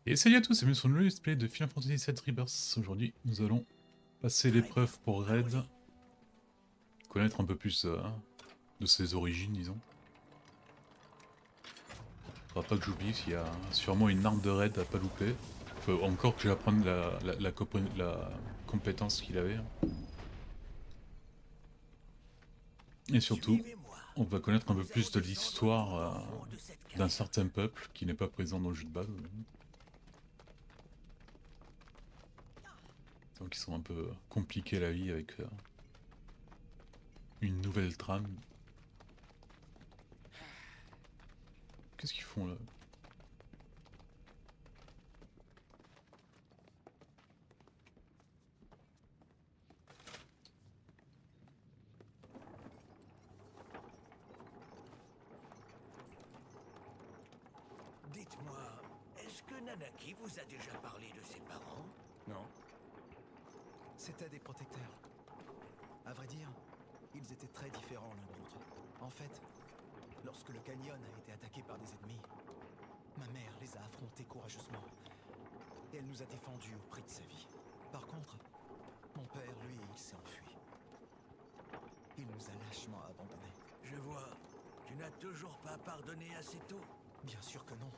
Et salut à tous, c'est sur le let's play de Final Fantasy VII Rebirth. Aujourd'hui, nous allons passer l'épreuve pour Red, connaître un peu plus de ses origines, disons. Faudra pas que j'oublie qu'il y a sûrement une arme de Red à pas louper. Faut encore que j'apprenne la compétence qu'il avait. Et surtout, on va connaître un peu plus de l'histoire d'un certain peuple qui n'est pas présent dans le jeu de base. Donc ils sont un peu compliqués la vie avec une nouvelle trame. Qu'est-ce qu'ils font là? Dites-moi, est-ce que Nanaki vous a déjà parlé de ses parents? Non. C'étaient des protecteurs. À vrai dire, ils étaient très différents l'un de l'autre. En fait, lorsque le canyon a été attaqué par des ennemis, ma mère les a affrontés courageusement. Et elle nous a défendus au prix de sa vie. Par contre, mon père, lui, il s'est enfui. Il nous a lâchement abandonnés. Je vois. Tu n'as toujours pas pardonné assez tôt. Bien sûr que non.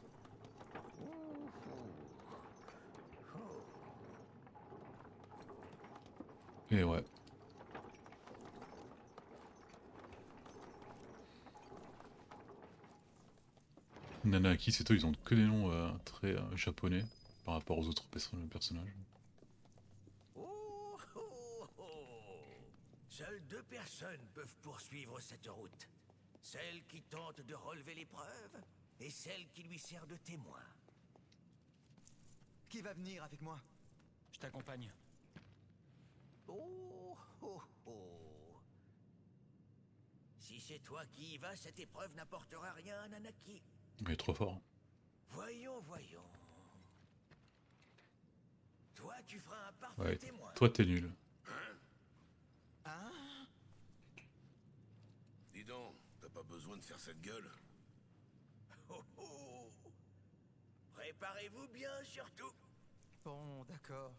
Et ouais. Nanaki, c'est toi, ils ont que des noms très japonais par rapport aux autres personnages. Oh, oh, oh. Seules deux personnes peuvent poursuivre cette route. Celle qui tente de relever l'épreuve et celle qui lui sert de témoin. Qui va venir avec moi? Je t'accompagne. Oh, oh, oh. Si c'est toi qui y vas, cette épreuve n'apportera rien à Nanaki. Il est trop fort. Voyons, voyons. Toi, tu feras un parfait Ouais, témoin. toi t'es nul. Hein? Dis donc, t'as pas besoin de faire cette gueule. Oh, oh. Préparez-vous bien, surtout. Bon, d'accord.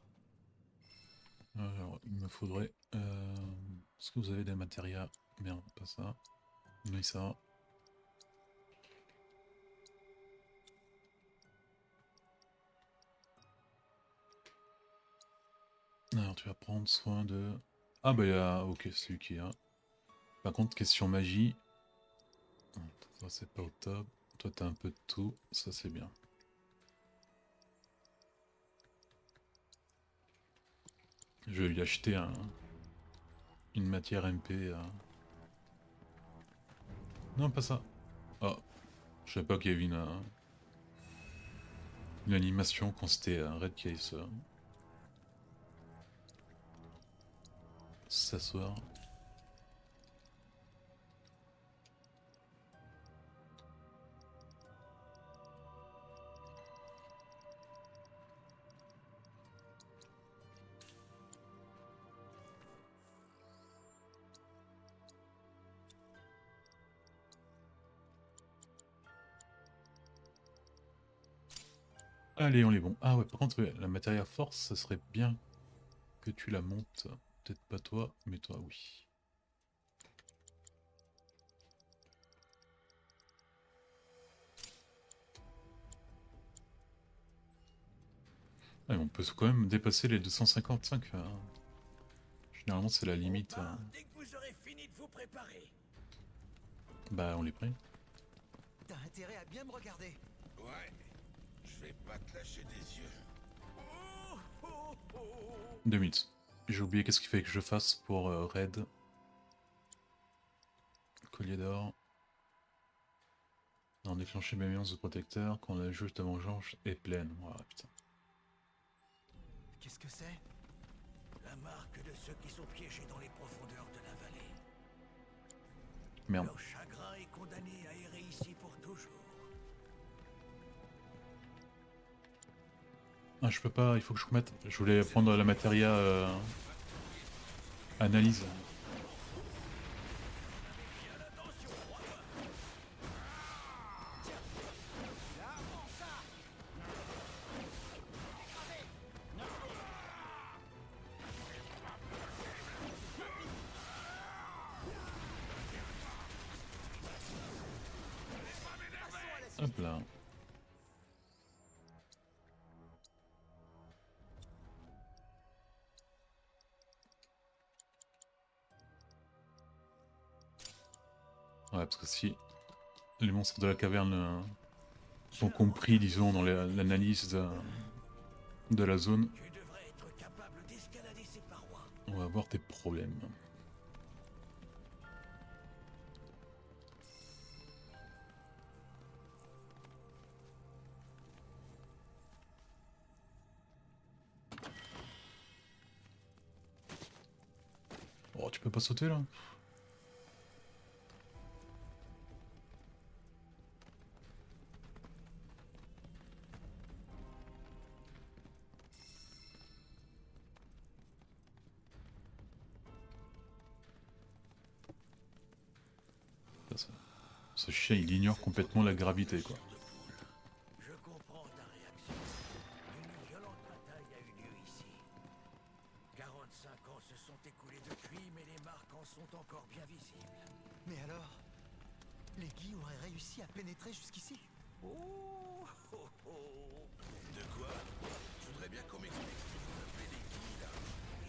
Alors, il me faudrait... Est-ce que vous avez des matérias? Merde, pas ça. Oui, ça. Alors, tu vas prendre soin de... Ah bah, il y a... Ok, c'est lui qui est là. Par contre, question magie... Ça, c'est pas au top. Toi, t'as un peu de tout. Ça, c'est bien. Je vais lui acheter une matière MP. Non, pas ça. Oh, je savais pas qu'il y avait une animation quand c'était Red Case. S'asseoir. Allez, on est bon. Ah ouais, par contre, ouais, la matérielle force, ça serait bien que tu la montes. Peut-être pas toi, mais toi, oui. Ouais, on peut quand même dépasser les 255. Généralement, c'est la limite. On part dès que vous aurez fini de vous préparer. Bah, on les pris. T'as intérêt à bien me regarder. Ouais, je vais pas te lâcher des yeux. Oh, oh, oh. 2 minutes. J'ai oublié qu'est-ce qu'il fallait que je fasse pour Red. Collier d'or. Non, déclencher mes mélanges de protecteur quand la jauge de vengeance est pleine. Voilà, putain. Qu'est-ce que c'est? La marque de ceux qui sont piégés dans les profondeurs de la vallée. Merde. Leur chagrin est condamné à errer ici pour toujours. Ah, je peux pas, il faut que je remette. Je voulais prendre la matéria analyse. Hop là. Ouais, parce que si les monstres de la caverne sont compris, disons, dans l'analyse de la zone, Tu devrais être capable d'escalader ces parois. on va avoir des problèmes. Oh, tu peux pas sauter là? Ce chien il ignore complètement la gravité quoi. Je comprends ta réaction. Une violente bataille a eu lieu ici. 45 ans se sont écoulés depuis, mais les marques en sont encore bien visibles. Mais alors, les Guy auraient réussi à pénétrer jusqu'ici? Oh, oh, oh. De quoi? Je voudrais bien qu'on m'explique ce que vous appelez les Guy, là.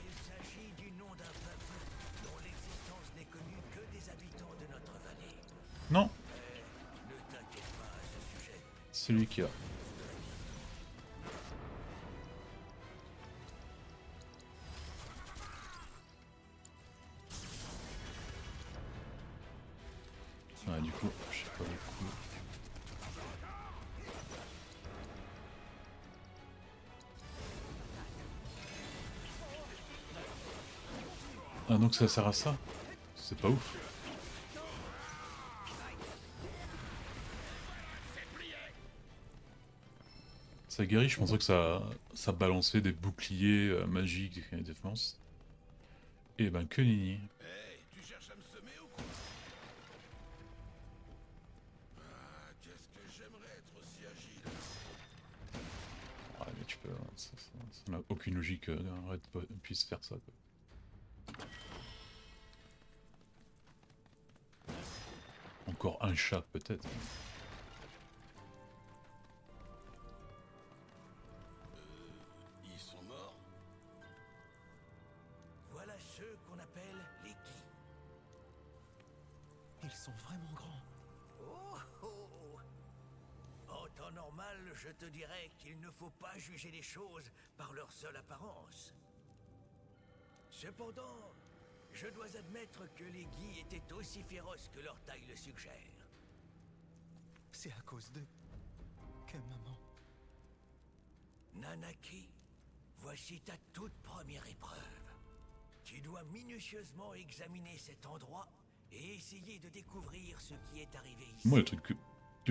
Il s'agit du nom d'un peuple dont l'existence n'est connue que des habitants de notre vallée. Non, Ne t'inquiète pas à ce sujet. c'est lui qui a. Ouais, du coup, je sais pas le coup. Ah donc ça sert à ça? C'est pas ouf. Ça guérit, je pensais que ça balançait des boucliers magiques et des défenses. Et ben que nenni. Hey, tu cherches à me semer ou quoi? Ah, qu'est-ce que j'aimerais être aussi agile. Ouais mais tu peux, ça n'a aucune logique qu'un raid puisse faire ça quoi. Encore un chat peut-être. Ils sont morts? Voilà ceux qu'on appelle les Guy. Ils sont vraiment grands. Oh, oh, oh. En temps normal, je te dirais qu'il ne faut pas juger les choses par leur seule apparence. Cependant, je dois admettre que les Guy étaient aussi féroces que leur taille le suggère. C'est à cause d'eux que maman... Nanaki, voici ta toute première épreuve. Tu dois minutieusement examiner cet endroit et essayer de découvrir ce qui est arrivé ici. Moi le truc que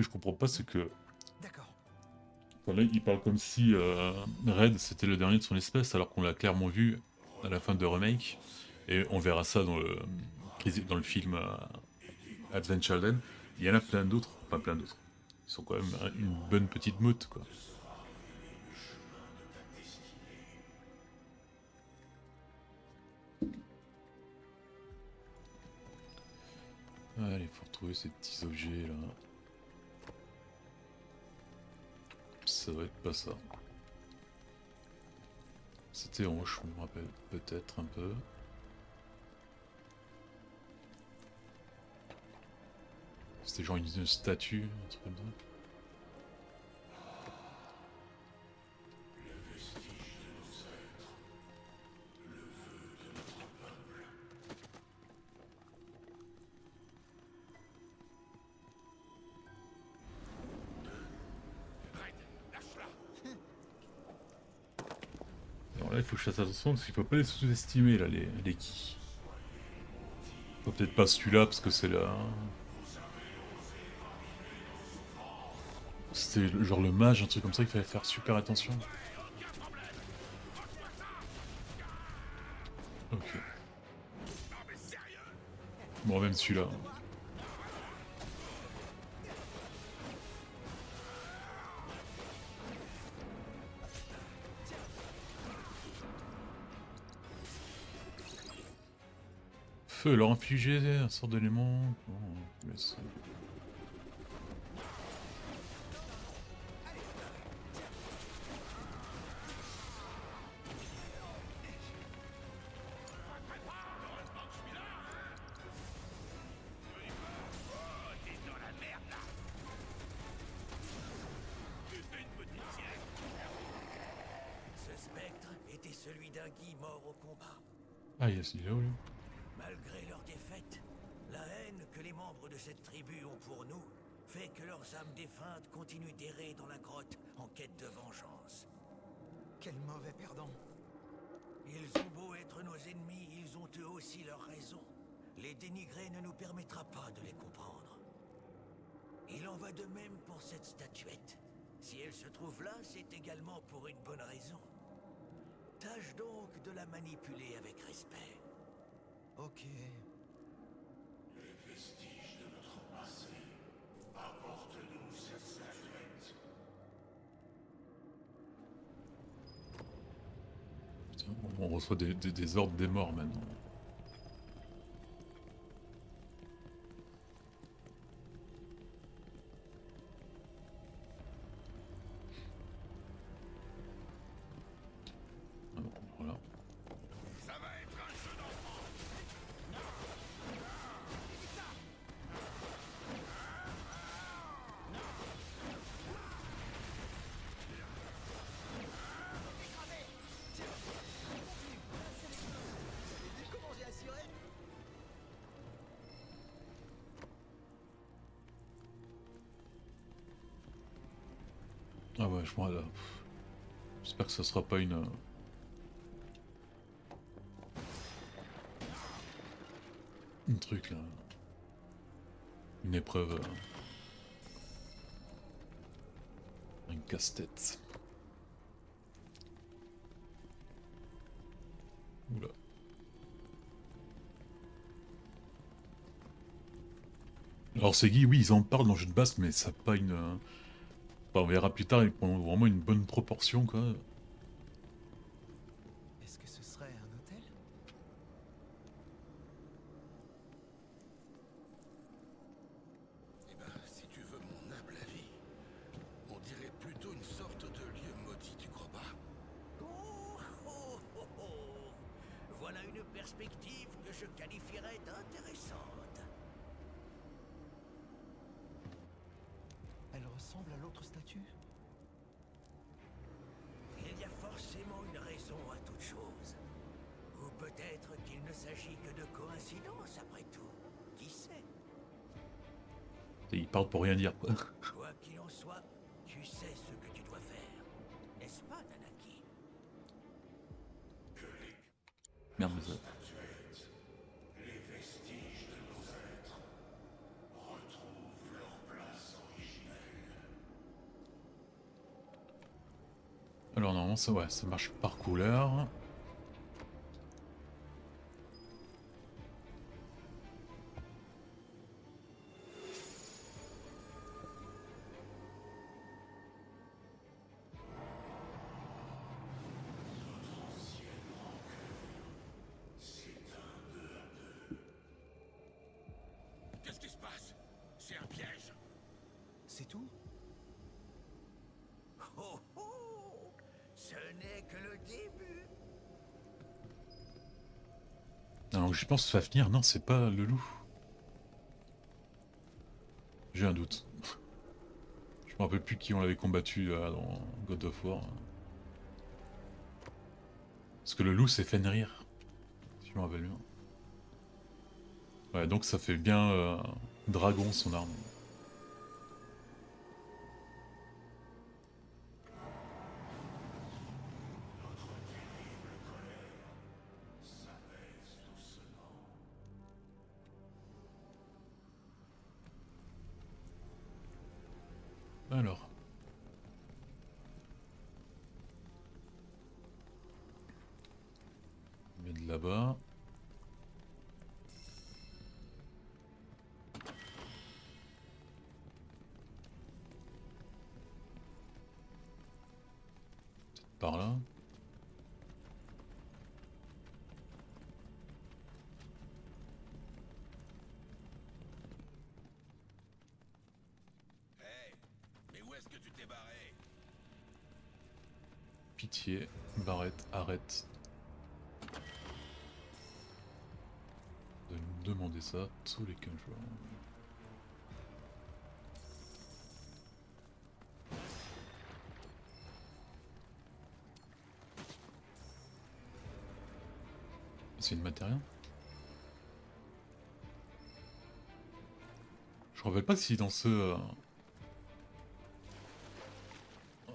je comprends pas c'est que D'accord. enfin, là il parle comme si Red c'était le dernier de son espèce alors qu'on l'a clairement vu à la fin de Remake. Et on verra ça dans le film Adventure Children. Il y en a plein d'autres, enfin plein d'autres. Ils sont quand même une bonne petite meute quoi. Allez, faut retrouver ces petits objets là. Ça va être pas ça. C'était Hanche, je me rappelle peut-être un peu. C'était genre une statue, un truc comme ça. Red, lâche-la. Alors là, il faut que je fasse attention parce qu'il faut pas les sous-estimer là, les Ki. Faut peut-être pas celui-là parce que c'est là. C'était genre le mage, un truc comme ça, il fallait faire super attention. Ok. Bon, même celui-là. Feu leur infliger un sort d'élément. Oh, mais Guy morts au combat. Ah, yes, il est là, lui. Malgré leur défaite, la haine que les membres de cette tribu ont pour nous fait que leurs âmes défuntes continuent d'errer dans la grotte en quête de vengeance. Quel mauvais perdant. Ils ont beau être nos ennemis, ils ont eux aussi leurs raisons. Les dénigrer ne nous permettra pas de les comprendre. Il en va de même pour cette statuette. Si elle se trouve là, c'est également pour une bonne raison. Tâche donc de la manipuler avec respect. Ok. Putain, on reçoit des ordres des morts maintenant. Ah bon, voilà. Ça va être un jeu d'enfant. Comment j'ai assuré? Ah ouais, je vois là. J'espère que ça sera pas une. Un truc là. Une épreuve. Un casse-tête. Oula. Alors c'est Guy, oui, ils en parlent dans le jeu de base, mais ça n'a pas une. Enfin, on verra plus tard, ils prennent vraiment une bonne proportion, quoi. Est-ce que ce serait un hôtel? Eh ben, si tu veux mon humble avis, on dirait plutôt une sorte de lieu maudit, tu crois pas? Oh, oh, oh, oh. Voilà une perspective que je qualifierais d'intéressante. Elle ressemble à l'autre statue? Il y a forcément une raison à toute chose. Ou peut-être qu'il ne s'agit que de coïncidence après tout. Qui sait? Ils parlent pour rien dire, quoi. Quoi qu'il en soit, tu sais ce que tu dois faire. N'est-ce pas, Nanaki? Merde, mais ça. Alors normalement ça, ouais, ça marche par couleur. Qu'est-ce qui se passe? C'est un piège. C'est tout? Oh oh! Ce n'est que le début. Alors je pense que Fafnir, non, c'est pas le loup. J'ai un doute. Je me rappelle plus qui on l'avait combattu dans God of War. Parce que le loup c'est Fenrir. Si je me rappelle bien. Ouais, donc ça fait bien dragon son arme. Alors. On met de là-bas. Peut-être par là. Hey, mais où est-ce que tu t'es barré? Pitié, Barrett, arrête de nous demander ça tous les 15 jours. C'est une matériel. Je me rappelle pas si dans ce...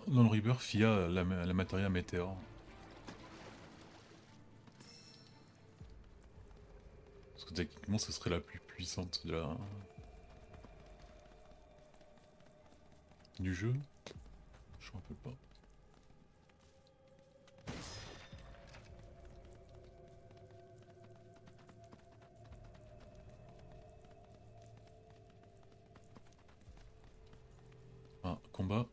dans le Rebirth, il y a la matériel météore. Parce que techniquement, ce serait la plus puissante de la... du jeu. Je me rappelle pas. Ah, combat.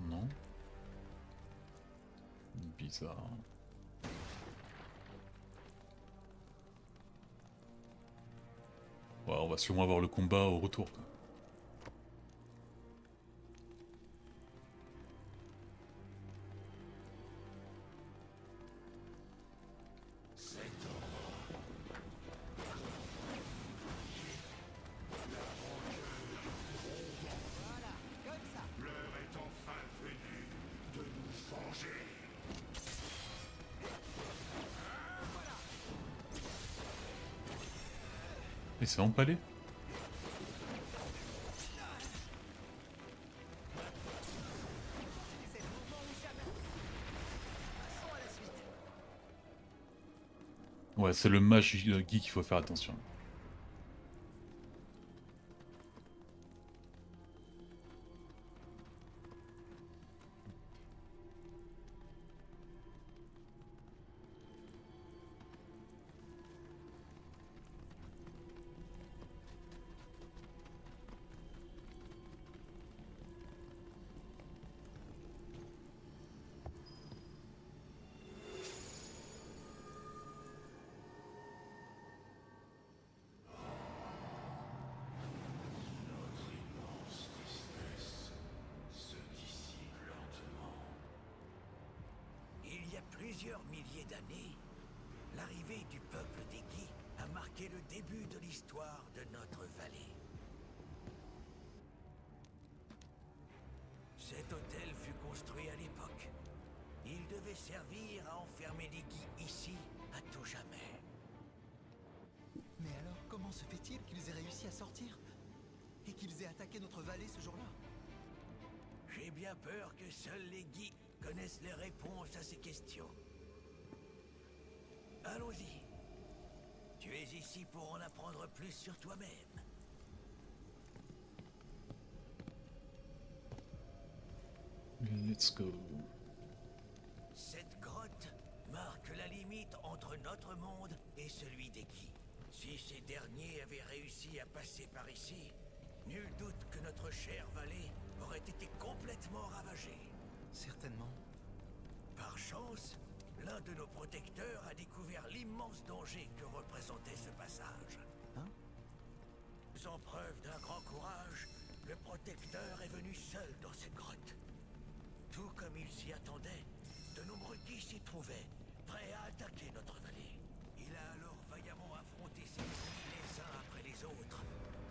Non. Bizarre. Ouais, on va sûrement avoir le combat au retour, quoi. L'heure est enfin venue de nous venger. Et c'est empalé? Ouais, c'est le mage geek qu'il faut faire attention. Il y a plusieurs milliers d'années, l'arrivée du peuple des Guy a marqué le début de l'histoire de notre vallée. Cet hôtel fut construit à l'époque. Il devait servir à enfermer les Guy ici à tout jamais. Mais alors, comment se fait-il qu'ils aient réussi à sortir? Et qu'ils aient attaqué notre vallée ce jour-là? J'ai bien peur que seuls les Guy connaissent les réponses à ces questions. Allons-y. Tu es ici pour en apprendre plus sur toi-même. Let's go. Cette grotte marque la limite entre notre monde et celui des Guy. Si ces derniers avaient réussi à passer par ici, nul doute que notre chère vallée aurait été complètement ravagée. Certainement. Par chance, l'un de nos protecteurs a découvert l'immense danger que représentait ce passage. Hein? Sans preuve d'un grand courage, le protecteur est venu seul dans cette grotte. Tout comme il s'y attendait, de nombreux Guy s'y trouvaient, prêts à attaquer notre vallée. Il a alors vaillamment affronté ses ennemis les uns après les autres,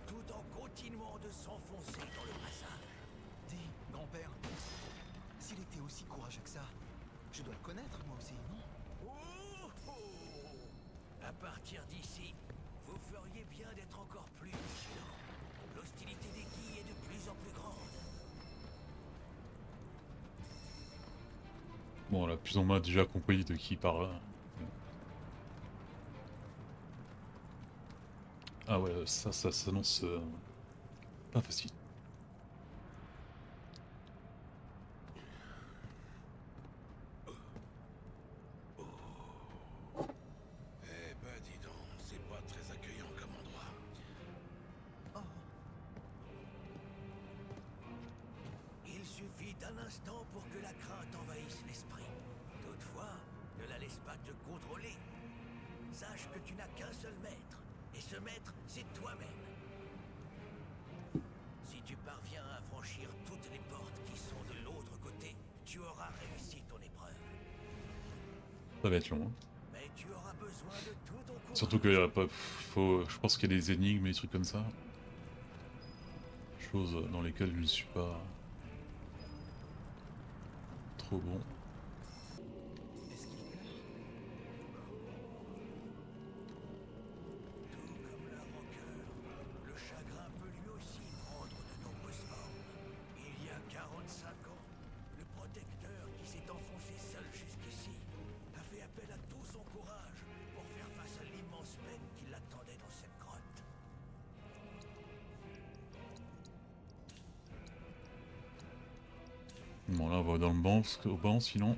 tout en continuant de s'enfoncer dans le passage. Dis, grand-père, s'il était aussi courageux que ça, je dois le connaître moi aussi, non? Oh, oh. À partir d'ici, vous feriez bien d'être encore plus vigilant. L'hostilité des Guy est de plus en plus grande. Bon, on a plus ou moins déjà compris de qui il parle. Ah ouais, ça s'annonce pas facile. Eh ben dis donc, c'est pas très accueillant comme endroit. Oh, Il suffit d'un instant pour que la crainte envahisse l'esprit. Toutefois, ne la laisse pas te contrôler. Sache que tu n'as qu'un seul maître, et ce maître, c'est toi-même. Si tu parviens à franchir toutes les portes qui sont de l'autre côté, tu auras réussi ton épreuve. Ça va être long. Hein. Mais tu auras besoin de tout ton courage. Surtout qu'il y a pas. Je pense qu'il y a des énigmes et des trucs comme ça. Choses dans lesquelles je ne suis pas trop bon. Bon là on va dans le banc, au banc sinon.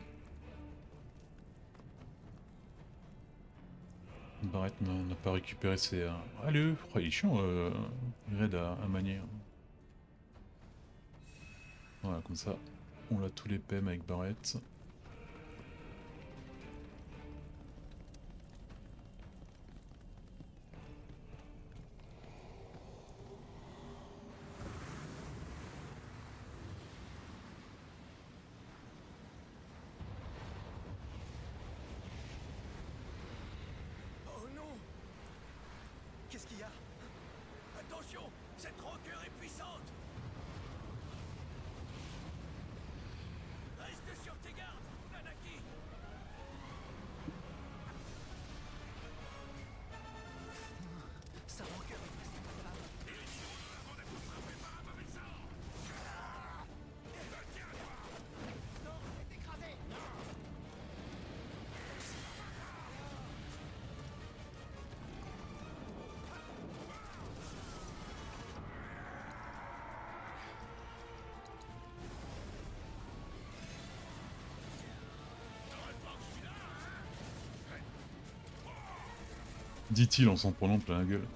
Barrett n'a pas récupéré ses... Allez, oh, il est chiant, Red à manier. Voilà, comme ça, on a tous les PM avec Barrett. Oh non! Qu'est-ce qu'il y a? Attention, cette rancœur est puissante. Reste sur tes gardes, Nanaki. Sa rancœur est presque palpable. Non, est écrasé! Dit-il en s'en prenant plein la gueule.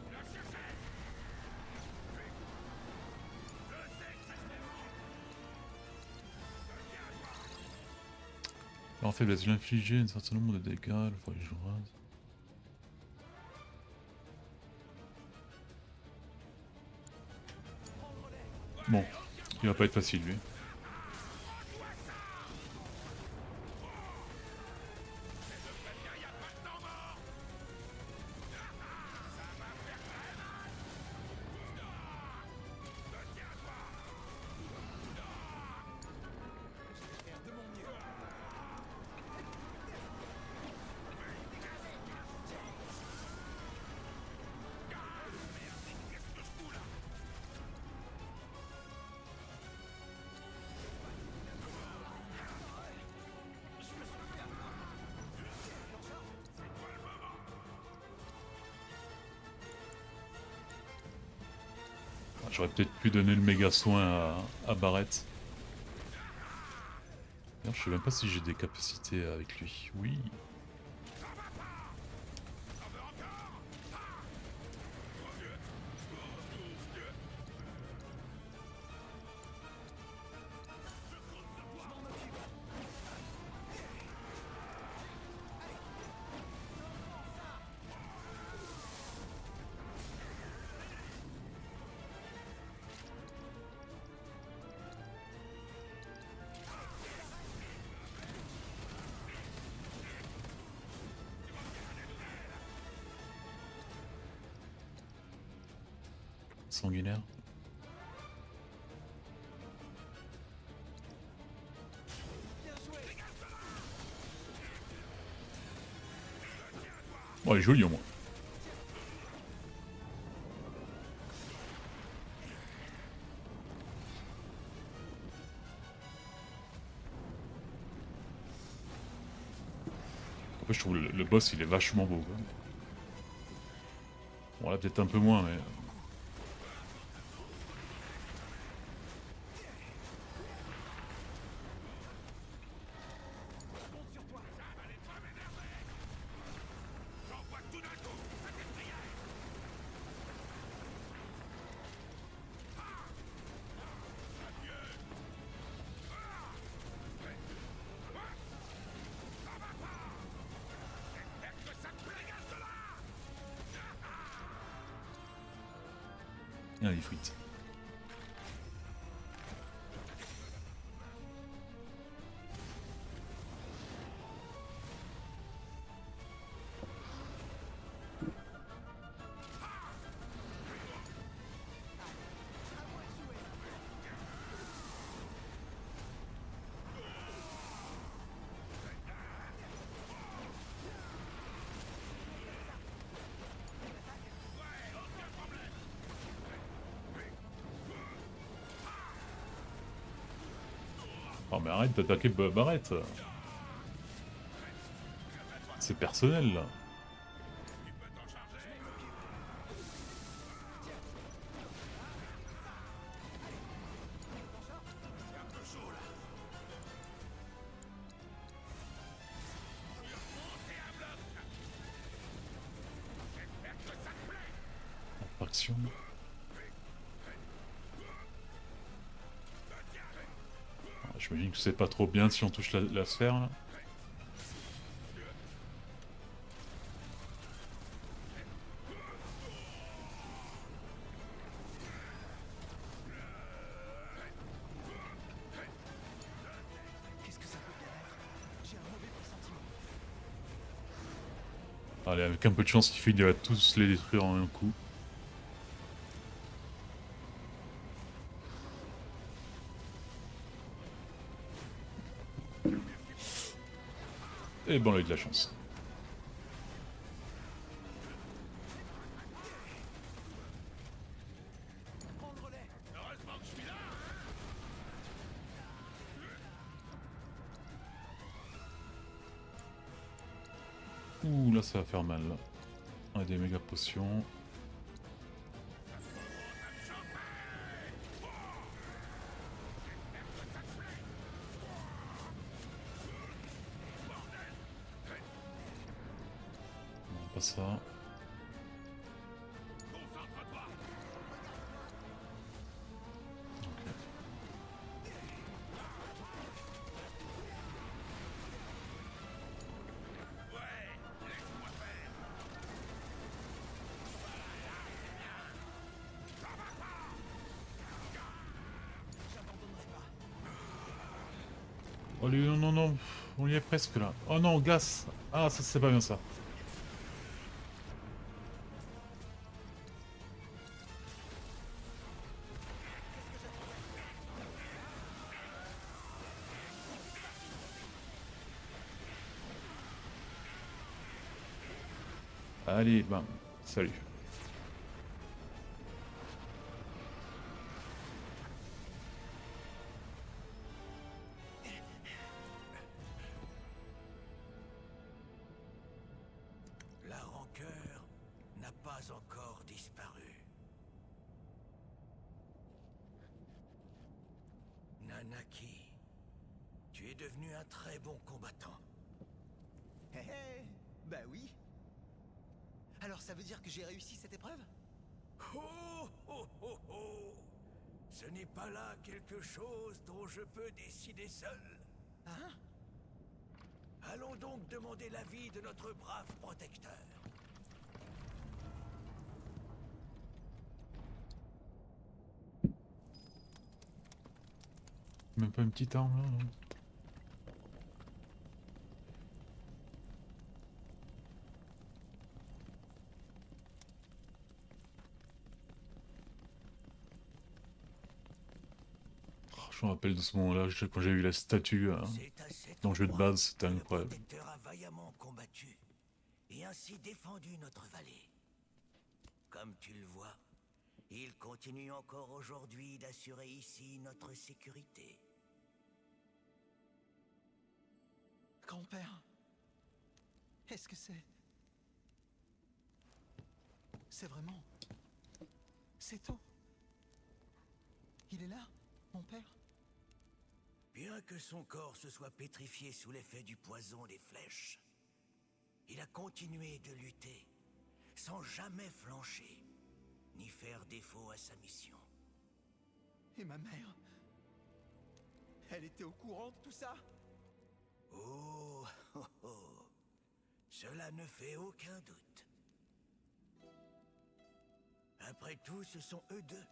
Alors, en fait, il infliger un certain nombre de dégâts, le fois que je rase. Bon, il va pas être facile lui. J'aurais peut-être pu donner le méga soin à Barrett. D'ailleurs, je sais même pas si j'ai des capacités avec lui. Oui. Sanguinaire. Bon, elle est jolie au moins. Après, je trouve le boss il est vachement beau. Quoi. Bon, là peut-être un peu moins, mais. Ah, les frites. Oh mais arrête d'attaquer Barrett. C'est personnel là. Action. J'imagine que c'est pas trop bien si on touche la sphère là. Qu'est-ce que ça peut bien être? J'ai un mauvais pressentiment. Allez, avec un peu de chance, il finit à tous les détruire en un coup. Et bon, on a eu de la chance. Prends le relais. Heureusement que je suis là. Ouh, là ça va faire mal. Là. On a des méga potions. Non, pas ça. Oh lui, non, non, non, on y est presque là. Oh non, Gas. Ah, ça c'est pas bien ça. Allez, ben, salut. La rancœur n'a pas encore disparu. Nanaki, tu es devenu un très bon combattant. Hé hé, bah oui. Alors ça veut dire que j'ai réussi cette épreuve? Oh, oh, oh, oh. Ce n'est pas là quelque chose dont je peux décider seul. Hein? Allons donc demander l'avis de notre brave protecteur. Même pas une petite arme là, non. Oh, je me rappelle de ce moment-là, quand j'ai vu la statue C'est à cet dans le jeu de endroit base, c'était que le incroyable. protecteur a vaillamment combattu et ainsi défendu notre vallée. Comme tu le vois, il continue encore aujourd'hui d'assurer ici notre sécurité. Grand-père, est-ce que c'est... C'est vraiment... C'est tout? Il est là, mon père? Bien que son corps se soit pétrifié sous l'effet du poison des flèches, il a continué de lutter, sans jamais flancher, ni faire défaut à sa mission. Et ma mère? Elle était au courant de tout ça? Oh, oh, oh. Cela ne fait aucun doute. Après tout, ce sont eux deux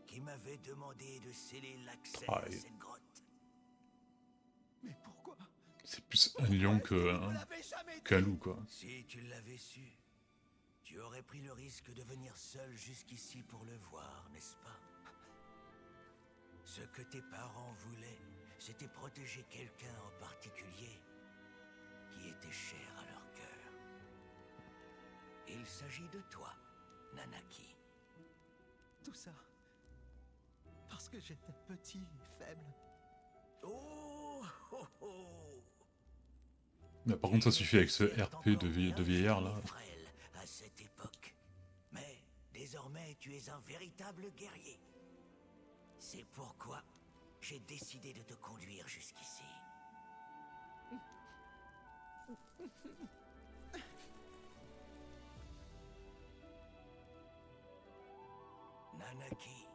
qui m'avaient demandé de sceller l'accès Ah, à et cette grotte. Mais pourquoi? c'est plus un lion que Vous l'avez jamais qu'un dit? loup quoi. Si tu l'avais su, tu aurais pris le risque de venir seul jusqu'ici pour le voir, n'est-ce pas? Ce que tes parents voulaient, c'était protéger quelqu'un en particulier qui était cher à leur cœur. Il s'agit de toi, Nanaki. Tout ça... Parce que j'étais petit et faible. Oh, oh, oh. Mais par contre, ça suffit avec ce RP de vieillard là. Frêle à cette époque. Mais désormais, tu es un véritable guerrier. C'est pourquoi j'ai décidé de te conduire jusqu'ici. Nanaki,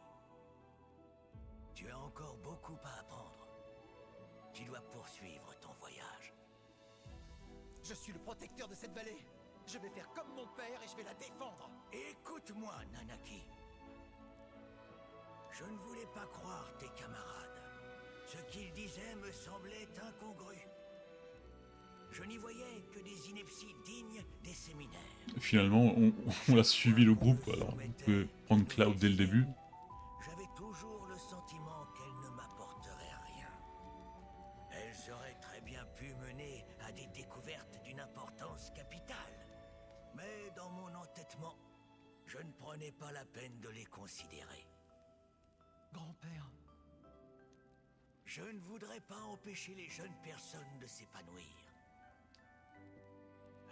tu as encore beaucoup à apprendre. Tu dois poursuivre ton voyage. Je suis le protecteur de cette vallée. Je vais faire comme mon père et je vais la défendre. Écoute-moi, Nanaki. Je ne voulais pas croire tes camarades. Ce qu'ils disaient me semblait incongru. Je n'y voyais que des inepties dignes des séminaires. Finalement, on a suivi le groupe, alors on peut prendre Cloud dès le début. J'avais toujours le sentiment qu'elle ne m'apporterait rien. Elles auraient très bien pu mener à des découvertes d'une importance capitale. Mais dans mon entêtement, je ne prenais pas la peine de les considérer. Grand-père, Je ne voudrais pas empêcher les jeunes personnes de s'épanouir.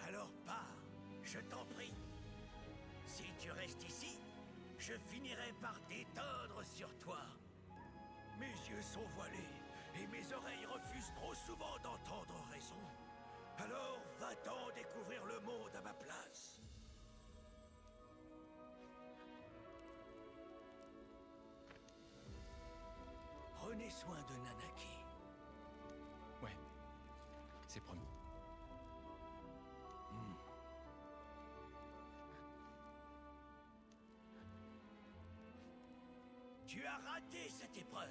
Alors pars, je t'en prie. Si tu restes ici, je finirai par t'éteindre sur toi. Mes yeux sont voilés et mes oreilles refusent trop souvent d'entendre raison. Alors va-t'en découvrir le monde à ma place. Prenez soin de Nanaki. ouais, c'est promis. Tu as raté cette épreuve.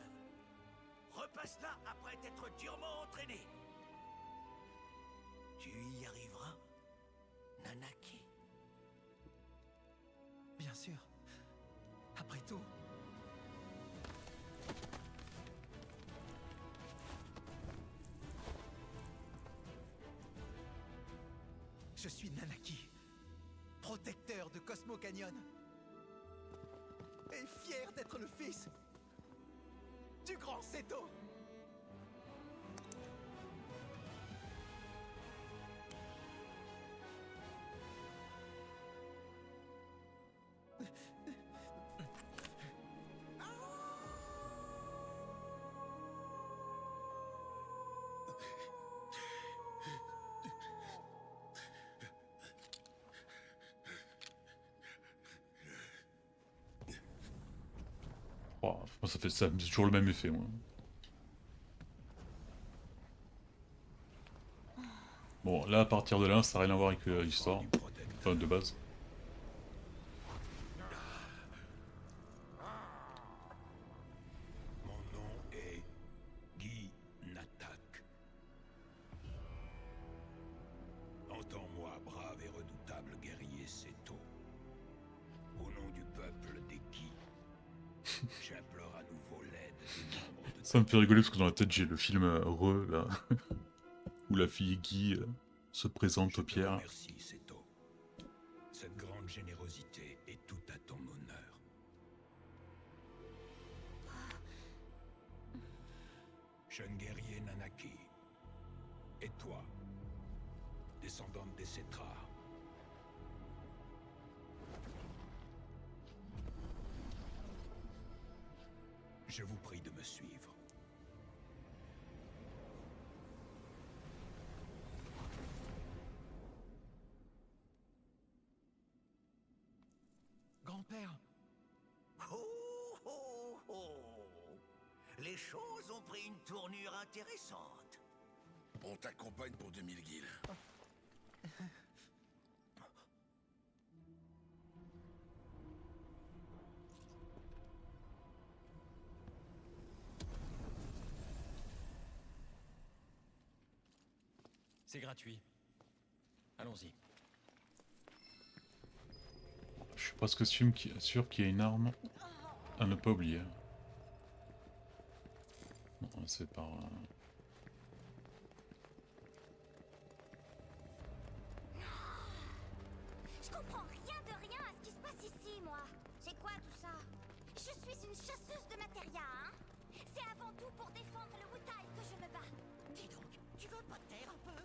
Repasse-la après t'être durement entraîné. Tu y arriveras, Nanaki. Bien sûr. Après tout. Je suis Nanaki, protecteur de Cosmo Canyon. Et fier d'être le fils du grand Seto. Oh, moi, ça fait toujours le même effet, moi. Bon, là, à partir de là, ça n'a rien à voir avec l'histoire. Enfin, de base. Mon nom est Guy Natak. Entends-moi, brave et redoutable guerrier Seto. Au nom du peuple des Guy, j'implore à nouveau l'aide des membres de... Ça me fait rigoler parce que dans la tête, j'ai le film là, où la fille Guy se présente Je aux te pierres. remercie, Seto. Cette grande générosité est tout à ton honneur. Jeune guerrier Nanaki. Et toi, descendante des Cétras. Je vous prie de me suivre. Grand-père, Oh, oh, oh. Les choses ont pris une tournure intéressante. On t'accompagne pour 2000 guildes. c'est gratuit. Allons-y. Je suis presque sûr qu'il y a une arme à ne pas oublier. Non, c'est par... Je comprends rien de rien à ce qui se passe ici, moi. C'est quoi tout ça? Je suis une chasseuse de matéria, hein? C'est avant tout pour défendre le Wutai que je me bats. Dis donc, tu veux pas te taire un peu?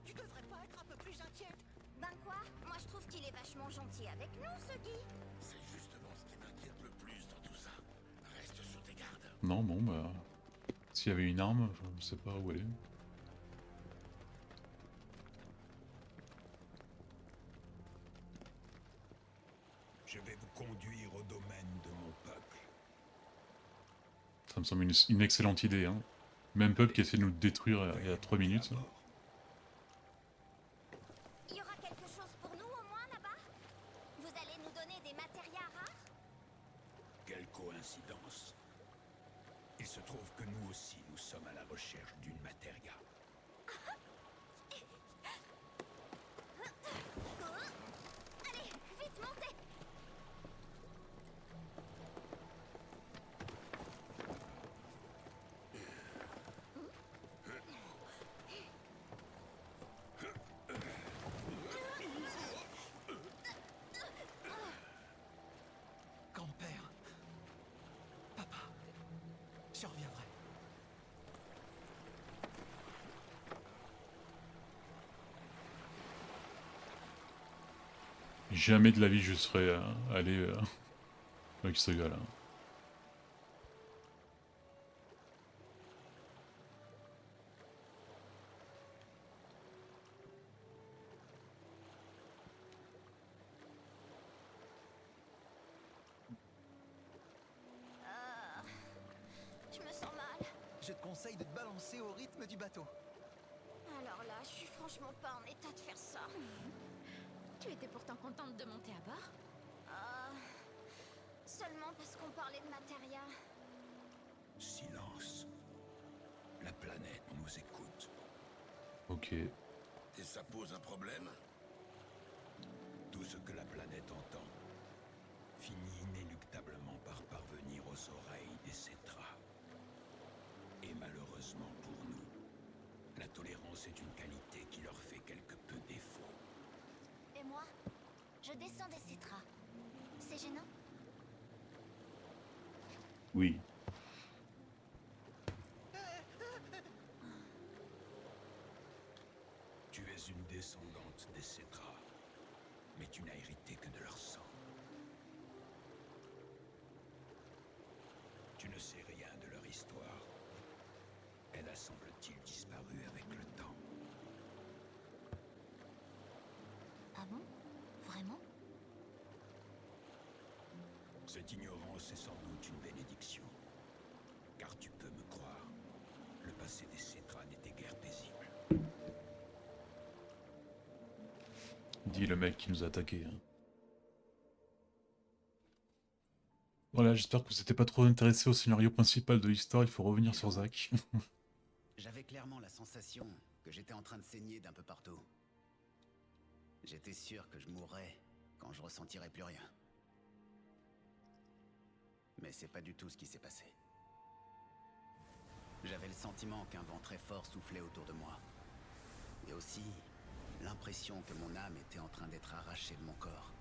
Tu devrais pas être un peu plus inquiète? Ben quoi? Moi je trouve qu'il est vachement gentil avec nous, ce Guy. C'est justement ce qui m'inquiète le plus dans tout ça. Reste sur tes gardes. Non, bon, bah... S'il y avait une arme, je sais pas où elle est. Je vais vous conduire au domaine de mon peuple. me semble une excellente idée. Hein. Même peuple qui essaie de nous détruire il y a 3 minutes. Il y aura quelque chose pour nous au moins là-bas? Vous allez nous donner des matérias rares? Quelle coïncidence. Il se trouve que nous aussi, nous sommes à la recherche d'une matéria. Allez, vite, montez! Grand-père. Papa. Je reviendrai. Jamais de la vie je serais allé avec ce gars-là. Je me sens mal. Je te conseille de te balancer au rythme du bateau. Alors là, je suis franchement pas en état de faire ça. Tu étais pourtant contente de monter à bord? Seulement parce qu'on parlait de matéria. Silence. La planète nous écoute. Ok. Et ça pose un problème? Tout ce que la planète entend finit inéluctablement par parvenir aux oreilles des Cétras. Et malheureusement pour nous, la tolérance est une qualité qui leur fait quelque peu défaut. Et moi, je descends des cétras. C'est gênant? Oui. Tu es une descendante des Cétras, mais tu n'as hérité que de leur sang. Tu ne sais rien de leur histoire. Elle a, semble-t-il, disparu avec le temps. Ah bon? Vraiment? Cette ignorance est sans doute une bénédiction. Car tu peux me croire, le passé des Cétras n'était guère paisible. Dit le mec qui nous a attaqué. Hein. Voilà, j'espère que vous n'étiez pas trop intéressé au scénario principal de l'histoire, il faut revenir sur Zach. J'avais clairement la sensation que j'étais en train de saigner d'un peu partout. J'étais sûr que je mourrais quand je ressentirais plus rien. Mais c'est pas du tout ce qui s'est passé. J'avais le sentiment qu'un vent très fort soufflait autour de moi. Et aussi l'impression que mon âme était en train d'être arrachée de mon corps.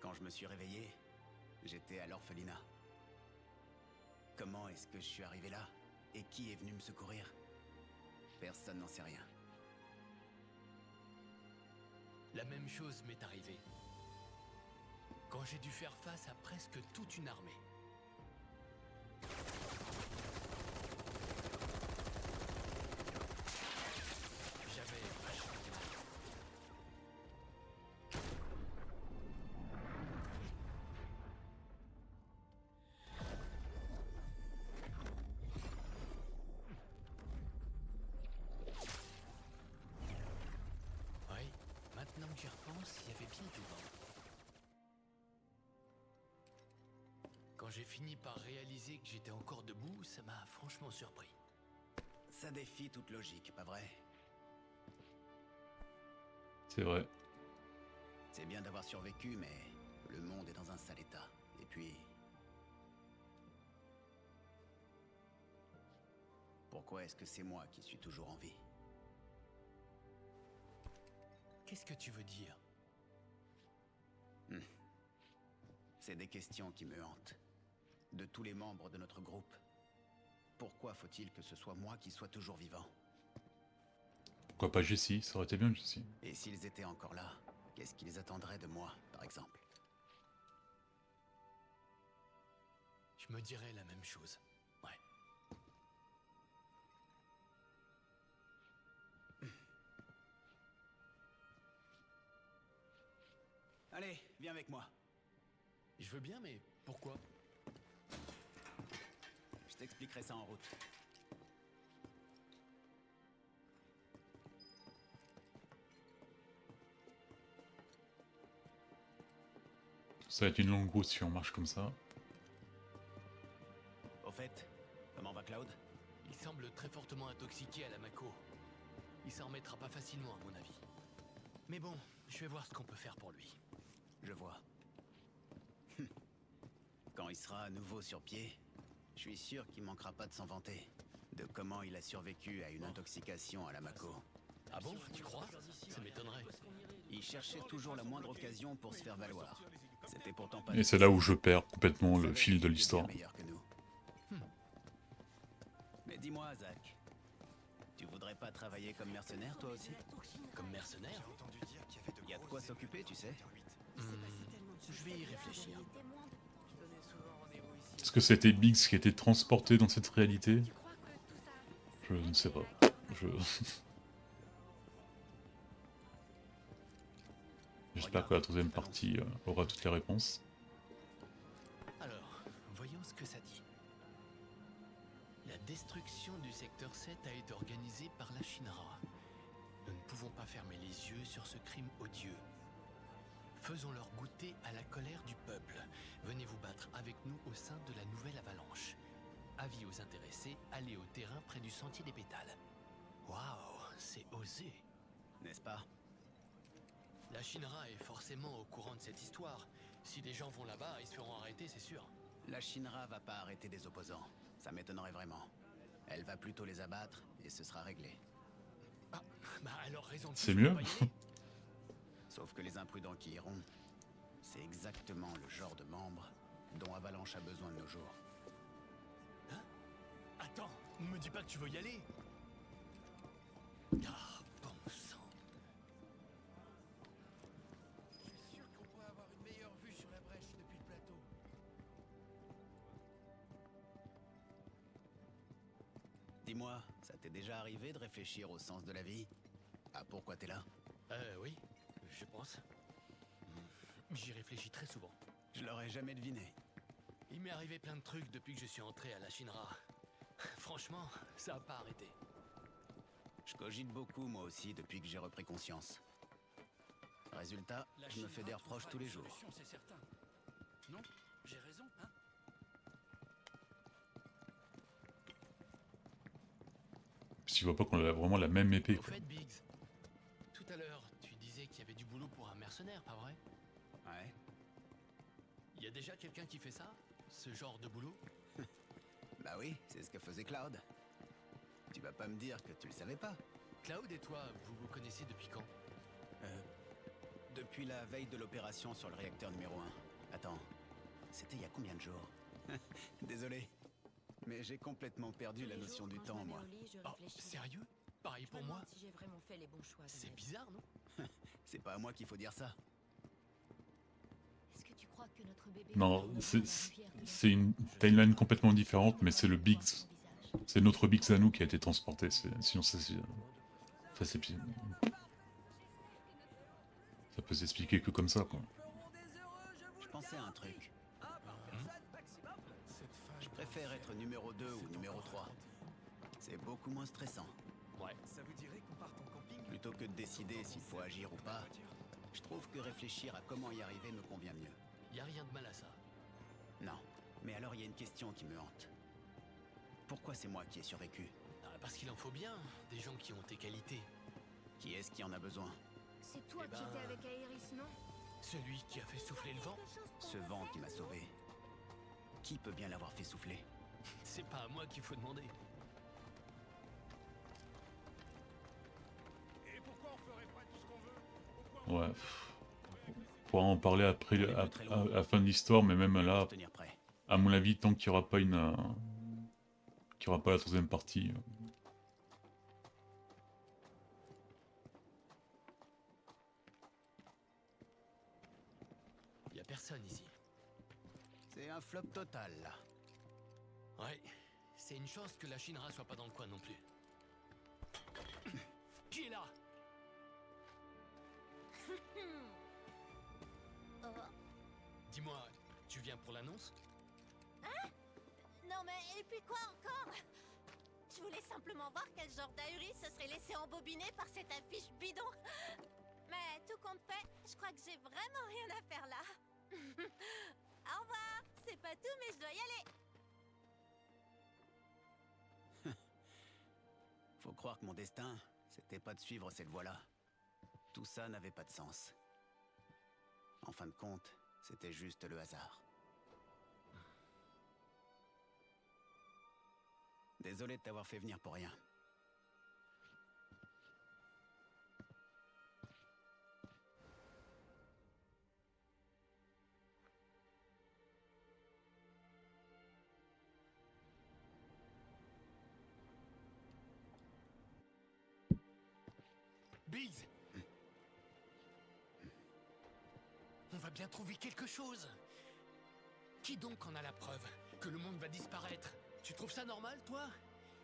Quand je me suis réveillé, j'étais à l'orphelinat. Comment est-ce que je suis arrivé là? Et qui est venu me secourir? Personne n'en sait rien. La même chose m'est arrivée. Quand j'ai dû faire face à presque toute une armée. J'avais vachement mal. Oui, maintenant que j'y repense, il y avait bien du vent. Quand j'ai fini par réaliser que j'étais encore debout, ça m'a franchement surpris. Ça défie toute logique, pas vrai? C'est vrai. C'est bien d'avoir survécu, mais le monde est dans un sale état. Et puis... pourquoi est-ce que c'est moi qui suis toujours en vie? Qu'est-ce que tu veux dire? C'est des questions qui me hantent. De tous les membres de notre groupe. Pourquoi faut-il que ce soit moi qui sois toujours vivant? Pourquoi pas Jessie? Ça aurait été bien Jessie. Et s'ils étaient encore là, qu'est-ce qu'ils attendraient de moi, par exemple? Je me dirais la même chose. Ouais. Allez, viens avec moi. Je veux bien, mais pourquoi? Je t'expliquerai ça en route. Ça va être une longue route si on marche comme ça. Au fait, comment va Cloud? Il semble très fortement intoxiqué à la Mako. Il s'en remettra pas facilement, à mon avis. Mais bon, je vais voir ce qu'on peut faire pour lui. Je vois. Quand il sera à nouveau sur pied, je suis sûr qu'il manquera pas de s'en vanter. De comment il a survécu à une intoxication à la Mako. Ah bon, tu crois? Ça m'étonnerait. Il cherchait toujours la moindre occasion pour se faire valoir. C'était pourtant pas... Et c'est là où je perds complètement le fil de l'histoire. Meilleur que nous. Mais dis-moi, Zach, tu voudrais pas travailler comme mercenaire, toi aussi? Comme mercenaire? Il y a de quoi s'occuper, tu sais. Je vais y réfléchir. Est-ce que c'était Biggs qui a été transporté dans cette réalité? Je ne sais pas. J'espère que la troisième partie aura toutes les réponses. Alors, voyons ce que ça dit. La destruction du secteur 7 a été organisée par la Shinra. Nous ne pouvons pas fermer les yeux sur ce crime odieux. Faisons-leur goûter à la colère du peuple. Venez vous battre avec nous au sein de la nouvelle avalanche. Avis aux intéressés, allez au terrain près du sentier des pétales. Waouh, c'est osé. N'est-ce pas? La Shinra est forcément au courant de cette histoire. Si des gens vont là-bas, ils se feront arrêter, c'est sûr. La Shinra va pas arrêter des opposants. Ça m'étonnerait vraiment. Elle va plutôt les abattre et ce sera réglé. Ah, bah alors raison de C'est plus mieux. pour pas y aller. Sauf que les imprudents qui iront, c'est exactement le genre de membres dont Avalanche a besoin de nos jours. Hein? Attends, ne me dis pas que tu veux y aller. Ah, bon sang. Je suis sûr qu'on pourrait avoir une meilleure vue sur la brèche depuis le plateau. Dis-moi, ça t'est déjà arrivé de réfléchir au sens de la vie? À pourquoi t'es là? Oui, je pense. J'y réfléchis très souvent. Je l'aurais jamais deviné. Il m'est arrivé plein de trucs depuis que je suis entré à la Shinra. Franchement, ça a pas arrêté. Je cogite beaucoup moi aussi depuis que j'ai repris conscience. Résultat, je me fais des reproches tous les jours. C'est certain. Non, j'ai raison, hein? Tu vois pas qu'on a vraiment la même épée, Au quoi. fait, Biggs, tout à l'heure, tu disais qu'il y avait du boulot pour un mercenaire, pas vrai? Ouais. Il y a déjà quelqu'un qui fait ça? Ce genre de boulot? Bah oui, c'est ce que faisait Cloud. Tu vas pas me dire que tu le savais pas. Cloud et toi, vous vous connaissez depuis quand? Depuis la veille de l'opération sur le réacteur numéro 1. Attends, c'était il y a combien de jours? Désolé, mais j'ai complètement perdu la notion du temps, moi. Oh, sérieux? Pareil pour moi? Si j'ai vraiment fait les bons choix. C'est bizarre, non? C'est pas à moi qu'il faut dire ça. Est-ce que tu crois que notre bébé Non, c'est une timeline complètement différente, mais c'est le Biggs. C'est notre Biggs à nous qui a été transporté. Sinon, ça peut s'expliquer que comme ça, quoi. Je pensais à un truc. Je préfère être numéro 2 ou numéro 3. C'est beaucoup moins stressant. Ouais. Ça vous dirait qu'on parte en camping? Plutôt que de décider s'il faut agir ou pas, je trouve que réfléchir à comment y arriver me convient mieux. Y a rien de mal à ça. Non, mais alors il y a une question qui me hante. Pourquoi c'est moi qui ai survécu? Ah, parce qu'il en faut bien, des gens qui ont tes qualités. Qui est-ce qui en a besoin? C'est toi Eh qui ben- étais avec Aéris, non? Celui qui a fait souffler le vent? Ce vent qui m'a sauvé. Qui peut bien l'avoir fait souffler? C'est pas à moi qu'il faut demander. Et pourquoi on ferait pas tout ce qu'on veut? Ouais. On pourra en parler après, à la fin de l'histoire, mais même là, Pour tenir prêt. à mon avis, tant qu'il n'y aura pas qu'il y aura pas la troisième partie. Y a personne ici. C'est un flop total, là. Ouais, c'est une chance que la Shinra soit pas dans le coin non plus. Qui est là? Dis-moi, tu viens pour l'annonce? Non mais, et puis quoi encore? Je voulais simplement voir quel genre d'ahuri se serait laissé embobiner par cette affiche bidon. Mais tout compte fait, je crois que j'ai vraiment rien à faire là. Au revoir, c'est pas tout mais je dois y aller. Faut croire que mon destin, c'était pas de suivre cette voie-là. Tout ça n'avait pas de sens. En fin de compte, c'était juste le hasard. Désolé de t'avoir fait venir pour rien. Biggs! On va bien trouver quelque chose. Qui donc en a la preuve que le monde va disparaître? Tu trouves ça normal, toi?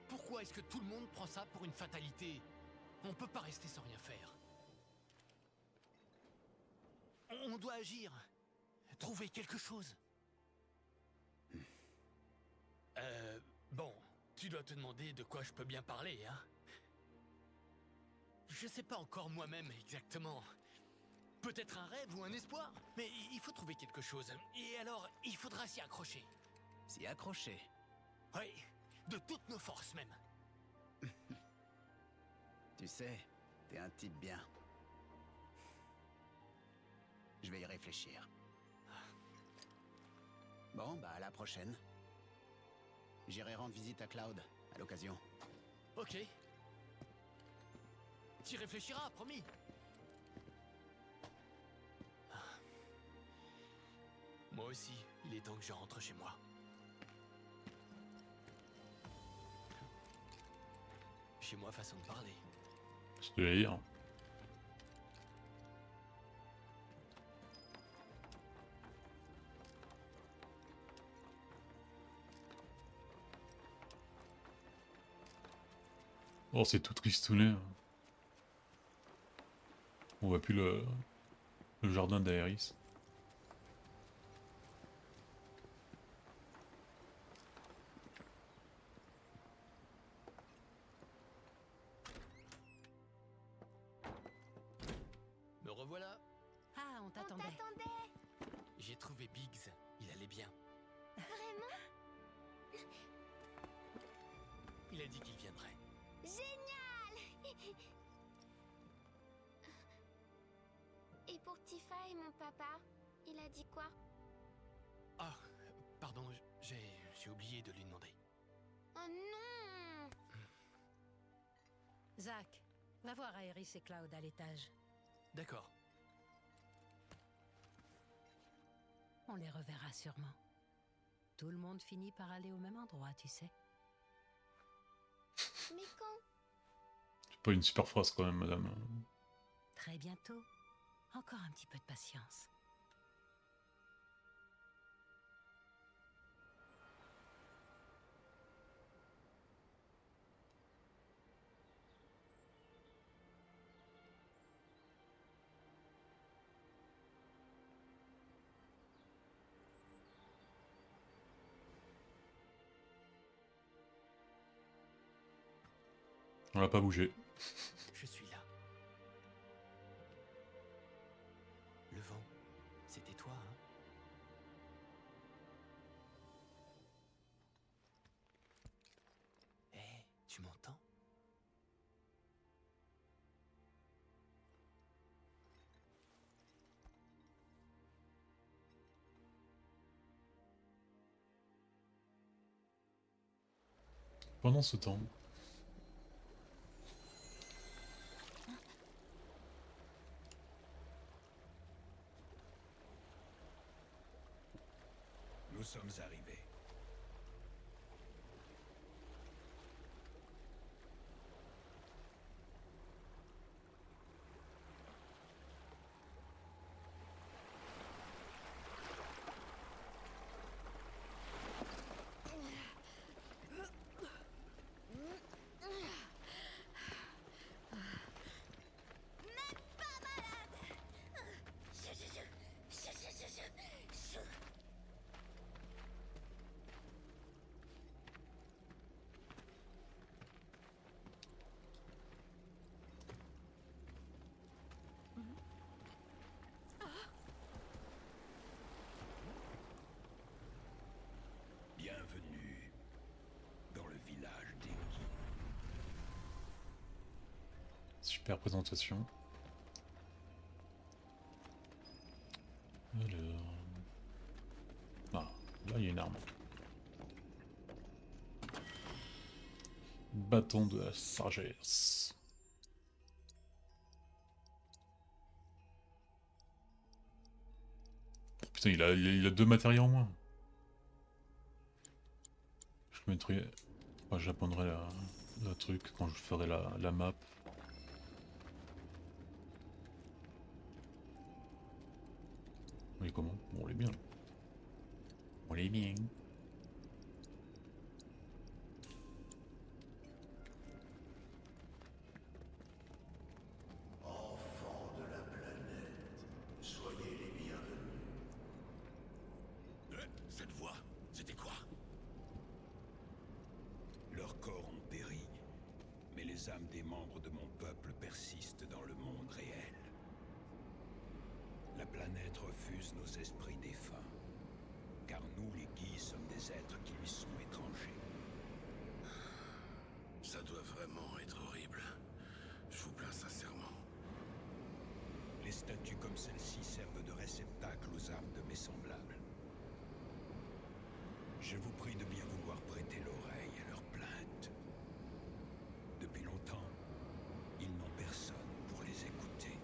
Pourquoi est-ce que tout le monde prend ça pour une fatalité? On peut pas rester sans rien faire. On doit agir. Trouver quelque chose. Bon, tu dois te demander de quoi je peux bien parler, hein? Je sais pas encore moi-même exactement. Peut-être un rêve ou un espoir, mais il faut trouver quelque chose. Et alors, il faudra s'y accrocher. S'y accrocher. Oui, de toutes nos forces même. Tu sais, t'es un type bien. Je vais y réfléchir. Bon, bah à la prochaine. J'irai rendre visite à Cloud, à l'occasion. Ok. T'y réfléchiras, promis. Moi aussi, il est temps que je rentre chez moi. Chez moi, façon de parler. Je te l'ai dire. Oh, c'est tout tristouné. On voit plus le jardin d'Aerys. Me revoilà. Ah, on On t'attendait. t'attendait. J'ai trouvé Biggs. Il allait bien. Vraiment? Il a dit qu'il viendrait. Génial. Et pour Tifa et mon papa, il a dit quoi? Ah, pardon, j'ai oublié de lui demander. Oh non. Zach, va voir Aerys et Cloud à l'étage. D'accord. On les reverra sûrement. Tout le monde finit par aller au même endroit, tu sais. Mais quand? C'est pas une super phrase quand même, madame. Très bientôt. Encore un petit peu de patience. On l'a pas bougé. Je suis là. Le vent, c'était toi, hein? Hé, tu m'entends? Pendant ce temps, Nous sommes arrivés. Même pas malade. Chou, chou, chou. Chou, chou, chou, chou. Chou. Super présentation. Alors... Ah, là il y a une arme. Bâton de la sagesse. Putain, il a deux matériaux en moins. Je mettrai... Enfin, j'apprendrai la truc quand je ferai la map. Oui, comment? Bon, on est bien. On est bien. Enfants de la planète, soyez les bienvenus. Cette voix, c'était quoi? Leurs corps ont péri, mais les âmes des membres de mon peuple persistent dans le monde réel. La planète refuse nos esprits défunts, car nous, les Guis, sommes des êtres qui lui sont étrangers. Ça doit vraiment être horrible. Je vous plains sincèrement. Les statues comme celle-ci servent de réceptacle aux âmes de mes semblables. Je vous prie de bien vouloir prêter l'oreille à leurs plaintes. Depuis longtemps, ils n'ont personne pour les écouter.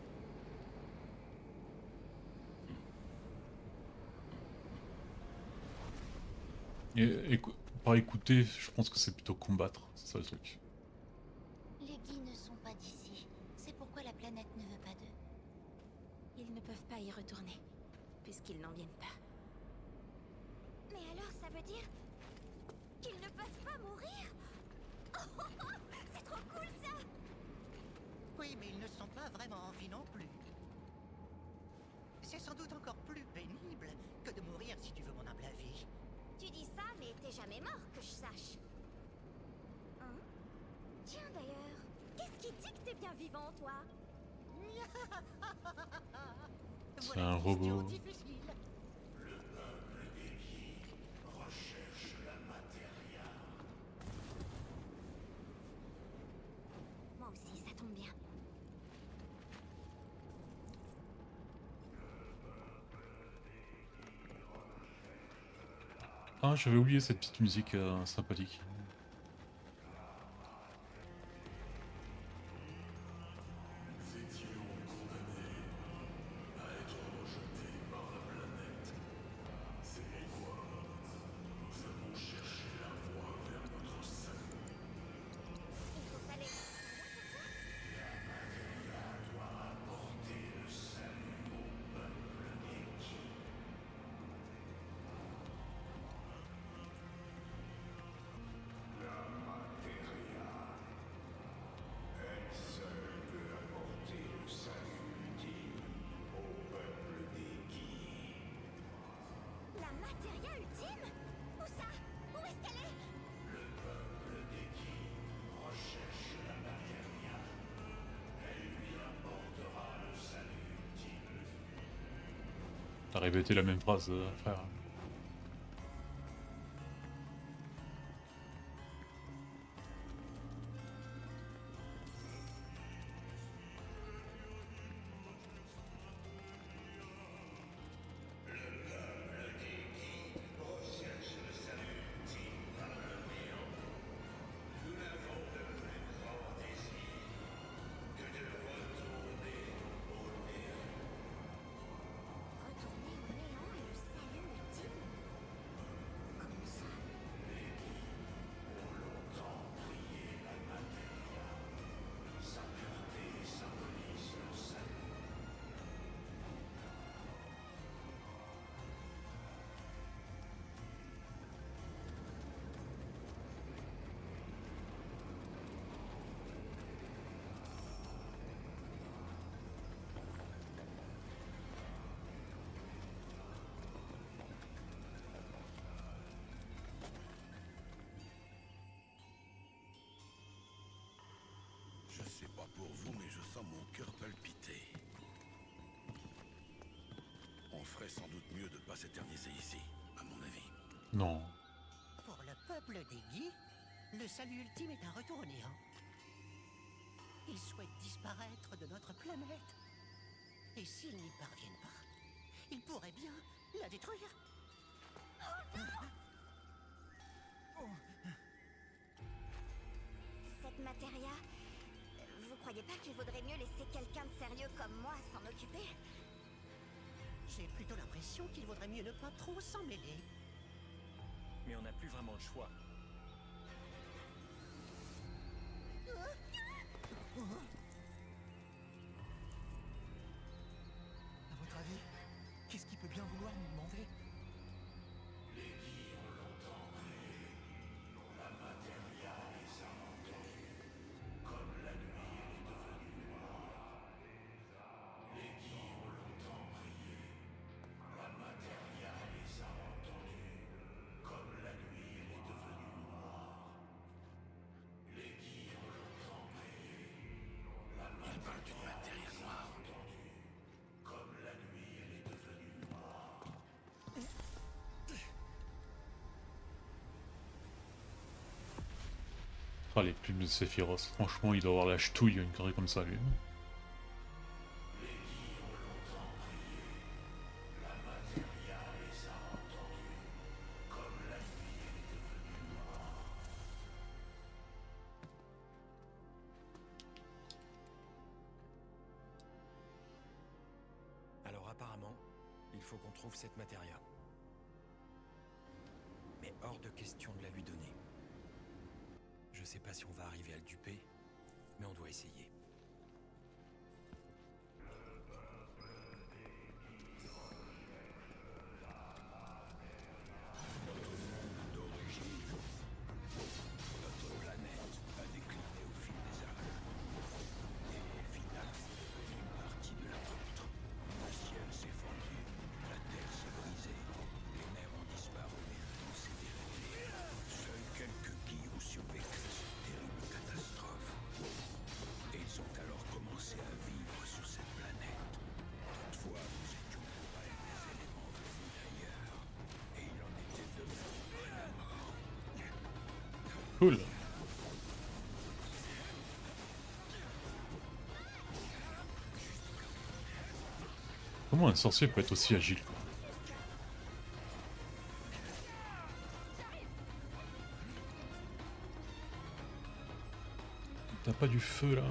Et par écouter, je pense que c'est plutôt combattre, c'est ça le truc. Les Guis ne sont pas d'ici. C'est pourquoi la planète ne veut pas d'eux. Ils ne peuvent pas y retourner, puisqu'ils n'en viennent pas. Mais alors ça veut dire qu'ils ne peuvent pas mourir? C'est trop cool ça! Oui, mais ils ne sont pas vraiment en vie non plus. C'est sans doute encore plus pénible que de mourir si tu veux mon humble avis. Tu dis ça, mais t'es jamais mort, que je sache. Hein? Tiens d'ailleurs, qu'est-ce qui dit que t'es bien vivant, toi? C'est un robot. Difficile. Le peuple des Guis recherche la matéria. Moi aussi, ça tombe bien. Ah, j'avais oublié cette petite musique sympathique. Nous étions condamnés à être rejetés par la planète. C'est pourquoi nous avons cherché la voie vers notre salut. Il vous fallait... Doit apporter le salut au peuple des Guis. La matéria. Elle seule peut apporter le salut ultime au peuple des Guis. La matéria ultime? Où ça? Où est-ce qu'elle est? Le peuple des Guis recherche la matéria. Elle lui apportera le salut ultime. T'as répété la même phrase, frère. Recherche le salut ultime par le néant. Nous n'avons de plus grand désir que de retourner au néant. Retourner au néant et le salut ultime? Comment ça? Les Guis ont longtemps prié la matéria. Sa pureté symbolise leur salut. Je sais pas pour vous, mais je sens mon cœur palpiter. On ferait sans doute mieux de pas s'éterniser ici, à mon avis. Non. Pour le peuple des Guis, le salut ultime est un retour au néant. Ils souhaitent disparaître de notre planète. Et s'ils n'y parviennent pas, ils pourraient bien la détruire. Cette matéria, vous croyez pas qu'il vaudrait mieux laisser quelqu'un de sérieux comme moi s'en occuper? J'ai plutôt l'impression qu'il vaudrait mieux ne pas trop s'en mêler. Mais on n'a plus vraiment le choix. À votre avis, qu'est-ce qu'il peut bien vouloir nous demander? Il parle d'une matière noire. Ah, les pubs de Sephiroth, franchement, il doit avoir la ch'touille, une connerie comme ça, lui. Alors apparemment, il faut qu'on trouve cette matéria. Mais hors de question de la lui donner. Je sais pas si on va arriver à le duper, mais on doit essayer. D'origine, notre planète a décliné au fil des âges. Et au final, une partie de la nôtre. Le ciel s'est fendu, la terre s'est brisée, les mers ont disparu, tout s'est déréglé. Seuls quelques qui ont survécu à cette terrible catastrophe. Et ils ont alors commencé à vivre sur cette planète. Toutefois, nous étions pour elles des éléments venus d'ailleurs. Et il en était de même après la mort. Cool. Comment un sorcier peut être aussi agile, quoi? T'as pas du feu là, ouais.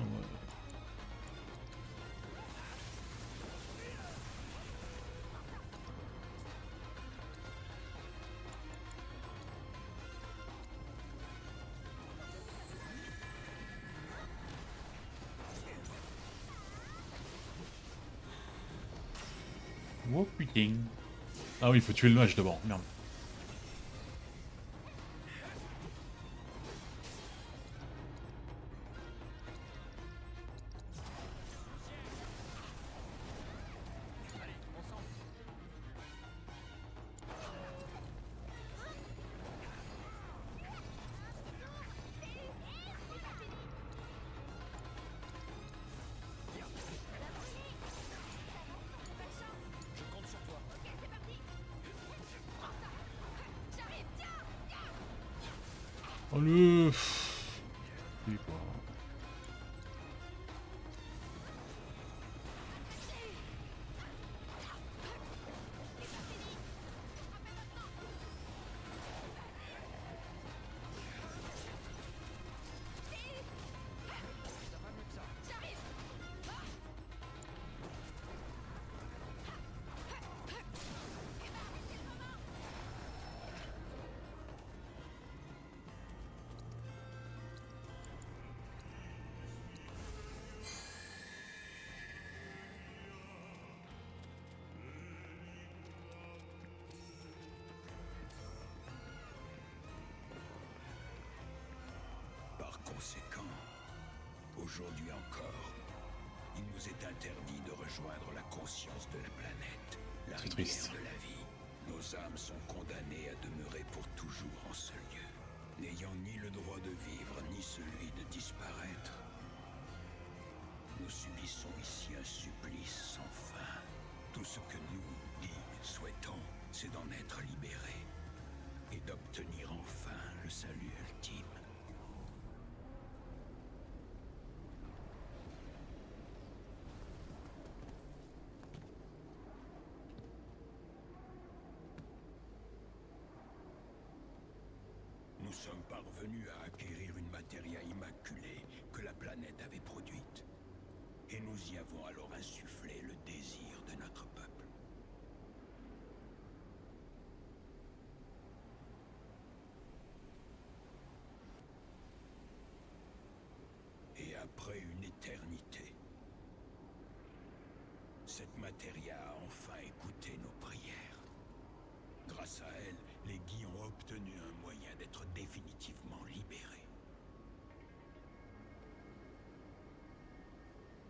Oh putain. Ah oui, il faut tuer le mage d'abord, merde. Oh le... Oui, quoi. Par conséquent, aujourd'hui encore, il nous est interdit de rejoindre la conscience de la planète, la C'est rivière triste. de la vie. Nos âmes sont condamnées à demeurer pour toujours en ce lieu, n'ayant ni le droit de vivre, ni celui de disparaître. Nous subissons ici un supplice sans fin. Tout ce que nous, souhaitons, c'est d'en être libérés et d'obtenir enfin le salut ultime. parvenus à acquérir une matière immaculée que la planète avait produite. Et nous y avons alors insufflé le désir de notre peuple. Et après une éternité, cette matière a enfin écouté nos prières. Grâce à elle, les Guis ont obtenu un moyen d'être définitivement libérés.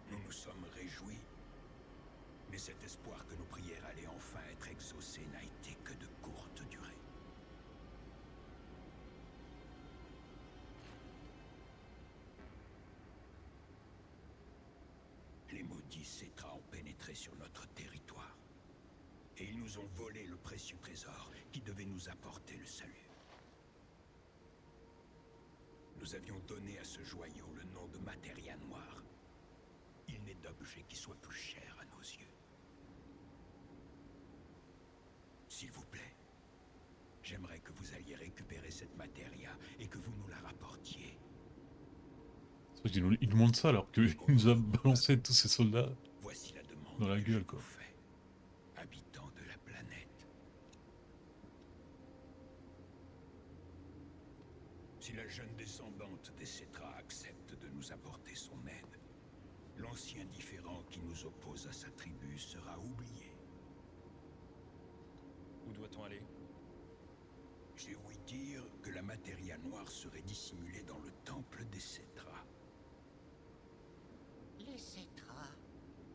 Nous nous sommes réjouis, mais cet espoir que nos prières allaient enfin être exaucées n'a été que de courte durée. Les maudits Cetra ont pénétré sur notre territoire. Et ils nous ont volé le précieux trésor qui devait nous apporter le salut. Nous avions donné à ce joyau le nom de Materia Noire. Il n'est d'objet qui soit plus cher à nos yeux. S'il vous plaît, j'aimerais que vous alliez récupérer cette Materia et que vous nous la rapportiez. Il nous montre ça alors qu'il nous a balancé tous ces soldats Voici la demande dans la que je gueule, vous quoi. fais, habitants de la planète. Si la jeune descendante des Cetra accepte de nous apporter son aide, l'ancien différend qui nous oppose à sa tribu sera oublié. Où doit-on aller? J'ai ouï dire que la Materia Noire serait dissimulée dans le temple des Cetra. Les Cetra,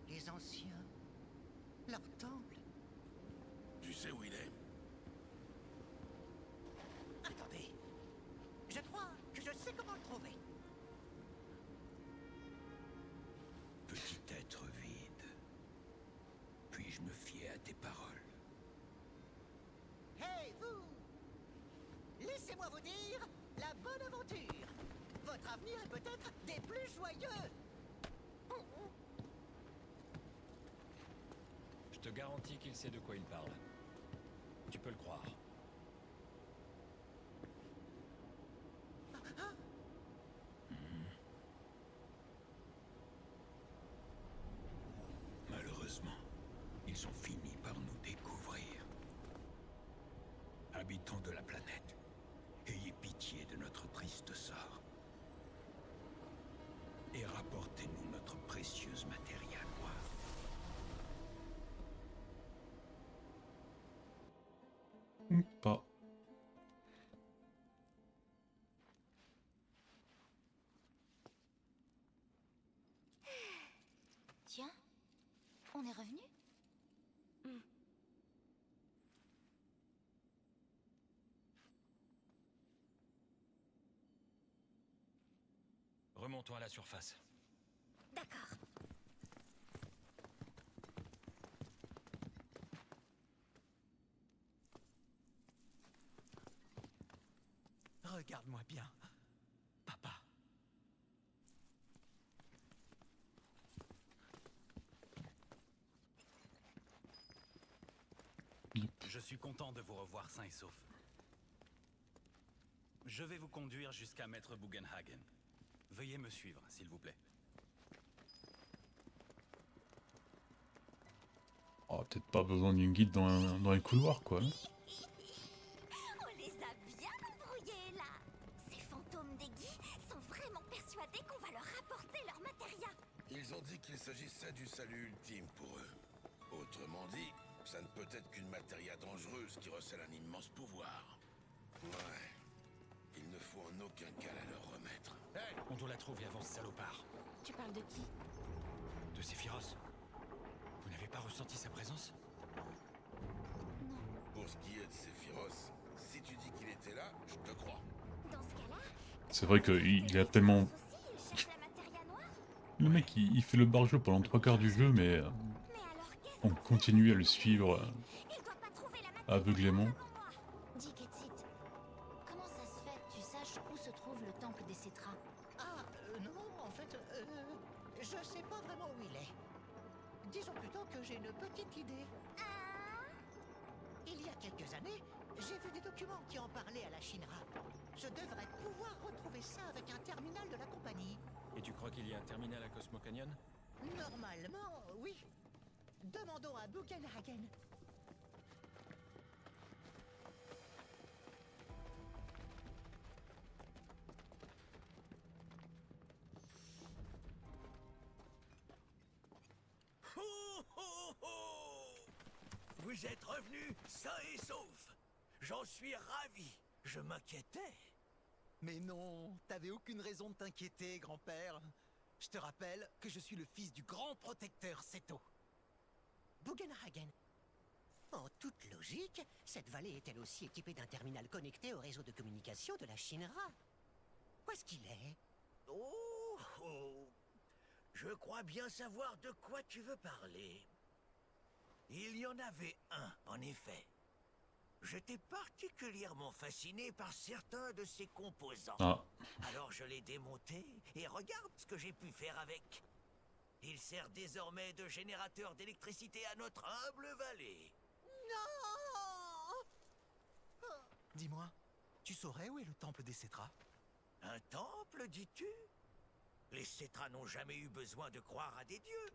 les anciens, leur temple. Tu sais où il est? Attendez, je crois que je sais comment le trouver. Petit être vide, puis-je me fier à tes paroles? Hey, vous! Laissez-moi vous dire la bonne aventure. Votre avenir est peut-être des plus joyeux. Je te garantis qu'il sait de quoi il parle. Tu peux le croire. Malheureusement, ils ont fini par nous découvrir. Habitants de la planète, ayez pitié de notre triste sort. Et rapportez-nous notre précieuse Materia Noire. Ou pas. Tiens, on est revenu? Remontons à la surface. D'accord. Regarde-moi bien, papa. Je suis content de vous revoir sain et sauf. Je vais vous conduire jusqu'à Maître Bugenhagen. Veuillez me suivre, s'il vous plaît. Oh, peut-être pas besoin d'une guide dans un couloir, quoi. On les a bien embrouillés là. Ces fantômes des Guis sont vraiment persuadés qu'on va leur apporter leur matéria. Ils ont dit qu'il s'agissait du salut ultime pour eux. Autrement dit, ça ne peut être qu'une matière dangereuse qui recèle un immense pouvoir. Ouais. Il ne faut en aucun cas la leur remettre. Hey, on doit la trouver avant ce salopard. Tu parles de qui? De Sephiroth. Vous n'avez pas ressenti sa présence? Pour ce qui est de Sephiroth, si tu dis qu'il était là, je te crois. Dans ce cas-là, C'est vrai qu'il a tellement... il cherche la matéria noire. Le mec, il fait le barjot pendant 3/4 du jeu, mais on continue à le suivre Il doit pas trouver la matéria aveuglément. avant moi. Dis Ketsit, comment ça se fait que tu saches où se trouve le temple des Cetra? Ah, non, en fait, je sais pas vraiment où il est. Disons plutôt que j'ai une petite idée. Il y a quelques années, J'ai vu des documents qui en parlaient à la Shinra. Je devrais pouvoir retrouver ça avec un terminal de la compagnie. Et tu crois qu'il y a un terminal à Cosmo Canyon? Normalement, oui. Demandons à Bugenhagen. Ho, ho, ho! Vous êtes revenus sains et saufs. J'en suis ravi. Je m'inquiétais. Mais non, t'avais aucune raison de t'inquiéter, grand-père. Je te rappelle que je suis le fils du grand protecteur Seto. Bugenhagen. En toute logique, cette vallée est elle aussi équipée d'un terminal connecté au réseau de communication de la Shinra. Où est-ce qu'il est? Oh, oh. Je crois bien savoir de quoi tu veux parler. Il y en avait un, en effet. J'étais particulièrement fasciné par certains de ses composants. Ah. Alors je l'ai démonté et regarde ce que j'ai pu faire avec. Il sert désormais de générateur d'électricité à notre humble vallée. Non! Dis-moi, tu saurais où est le temple des Cétras? Un temple, dis-tu? Les Cétras n'ont jamais eu besoin de croire à des dieux.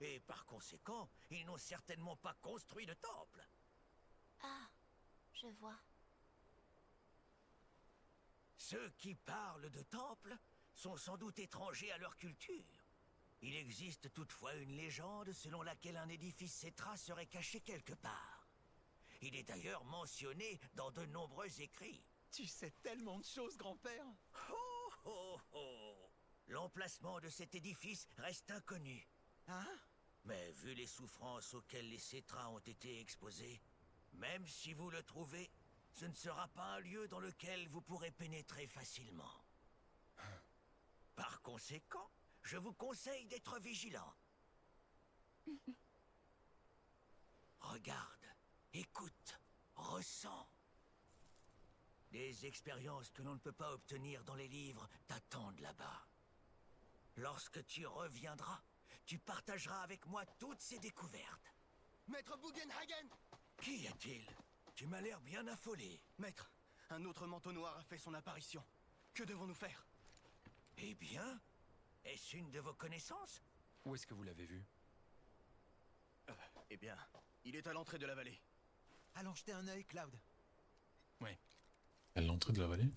Et par conséquent, ils n'ont certainement pas construit de temple. Ah, je vois. Ceux qui parlent de temple sont sans doute étrangers à leur culture. Il existe toutefois une légende selon laquelle un édifice Cétra serait caché quelque part. Il est d'ailleurs mentionné dans de nombreux écrits. Tu sais tellement de choses, grand-père. Oh, oh, oh. L'emplacement de cet édifice reste inconnu. Hein? Mais vu les souffrances auxquelles les Cétras ont été exposés, même si vous le trouvez, ce ne sera pas un lieu dans lequel vous pourrez pénétrer facilement. Par conséquent, je vous conseille d'être vigilant. Regarde, écoute, ressens. Des expériences que l'on ne peut pas obtenir dans les livres t'attendent là-bas. Lorsque tu reviendras, tu partageras avec moi toutes ces découvertes. Maître Bugenhagen! Qui y a-t-il? Tu m'as l'air bien affolé. Maître, un autre manteau noir a fait son apparition. Que devons-nous faire? Eh bien, est-ce une de vos connaissances? Où est-ce que vous l'avez vu? Eh bien, il est à l'entrée de la vallée. Allons jeter un œil, Cloud. Ouais. À l'entrée de la vallée?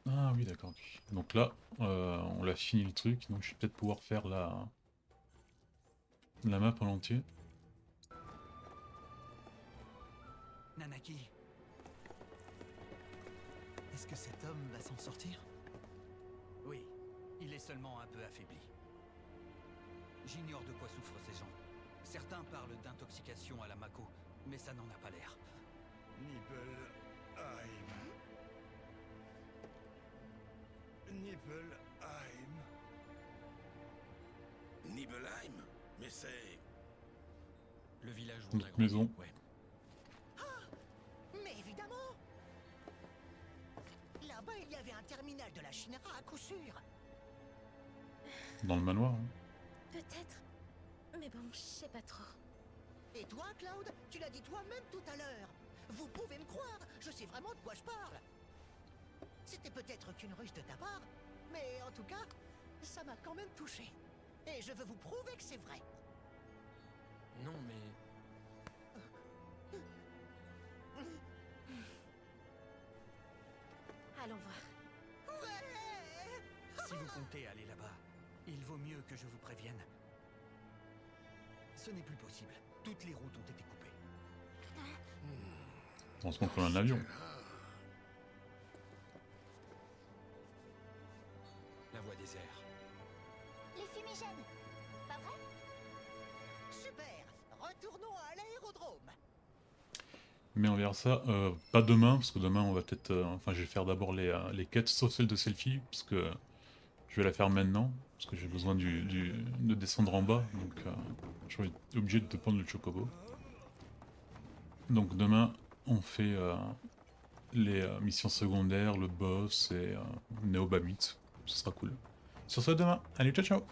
Ah oui, d'accord. Ok. Donc là, on l'a fini le truc, donc je vais peut-être pouvoir faire la map en entier. Nanaki. Est-ce que cet homme va s'en sortir? Oui, il est seulement un peu affaibli. J'ignore de quoi souffrent ces gens. Certains parlent d'intoxication à la Mako, mais ça n'en a pas l'air. Nibelheim. Nibelheim. Nibelheim? Mais c'est... Le village où on a Notre grandi. maison. Ouais. Mais évidemment! Là-bas, il y avait un terminal de la Shinra à coup sûr. Dans le manoir. Hein. Peut-être. Mais bon, je sais pas trop. Et toi, Cloud, tu l'as dit toi-même tout à l'heure. Vous pouvez me croire, je sais vraiment de quoi je parle. C'était peut-être qu'une ruse de ta part, mais en tout cas, ça m'a quand même touché. Et je veux vous prouver que c'est vrai. Non, mais... Allons voir. Si vous comptez aller là-bas, il vaut mieux que je vous prévienne. Ce n'est plus possible. Toutes les routes ont été coupées. On se compte qu'on a un avion. La voie des airs. Les fumigènes, pas vrai? Super. Retournons à l'aérodrome. Mais on verra ça pas demain, parce que demain on va peut-être... enfin je vais faire d'abord les quêtes, sauf celle de selfie, parce que je vais la faire maintenant, parce que j'ai besoin de descendre en bas, donc je vais être obligé de prendre le chocobo. Donc demain on fait les missions secondaires, le boss et Neobamit, ce sera cool. Sur ce, demain, allez, ciao ciao!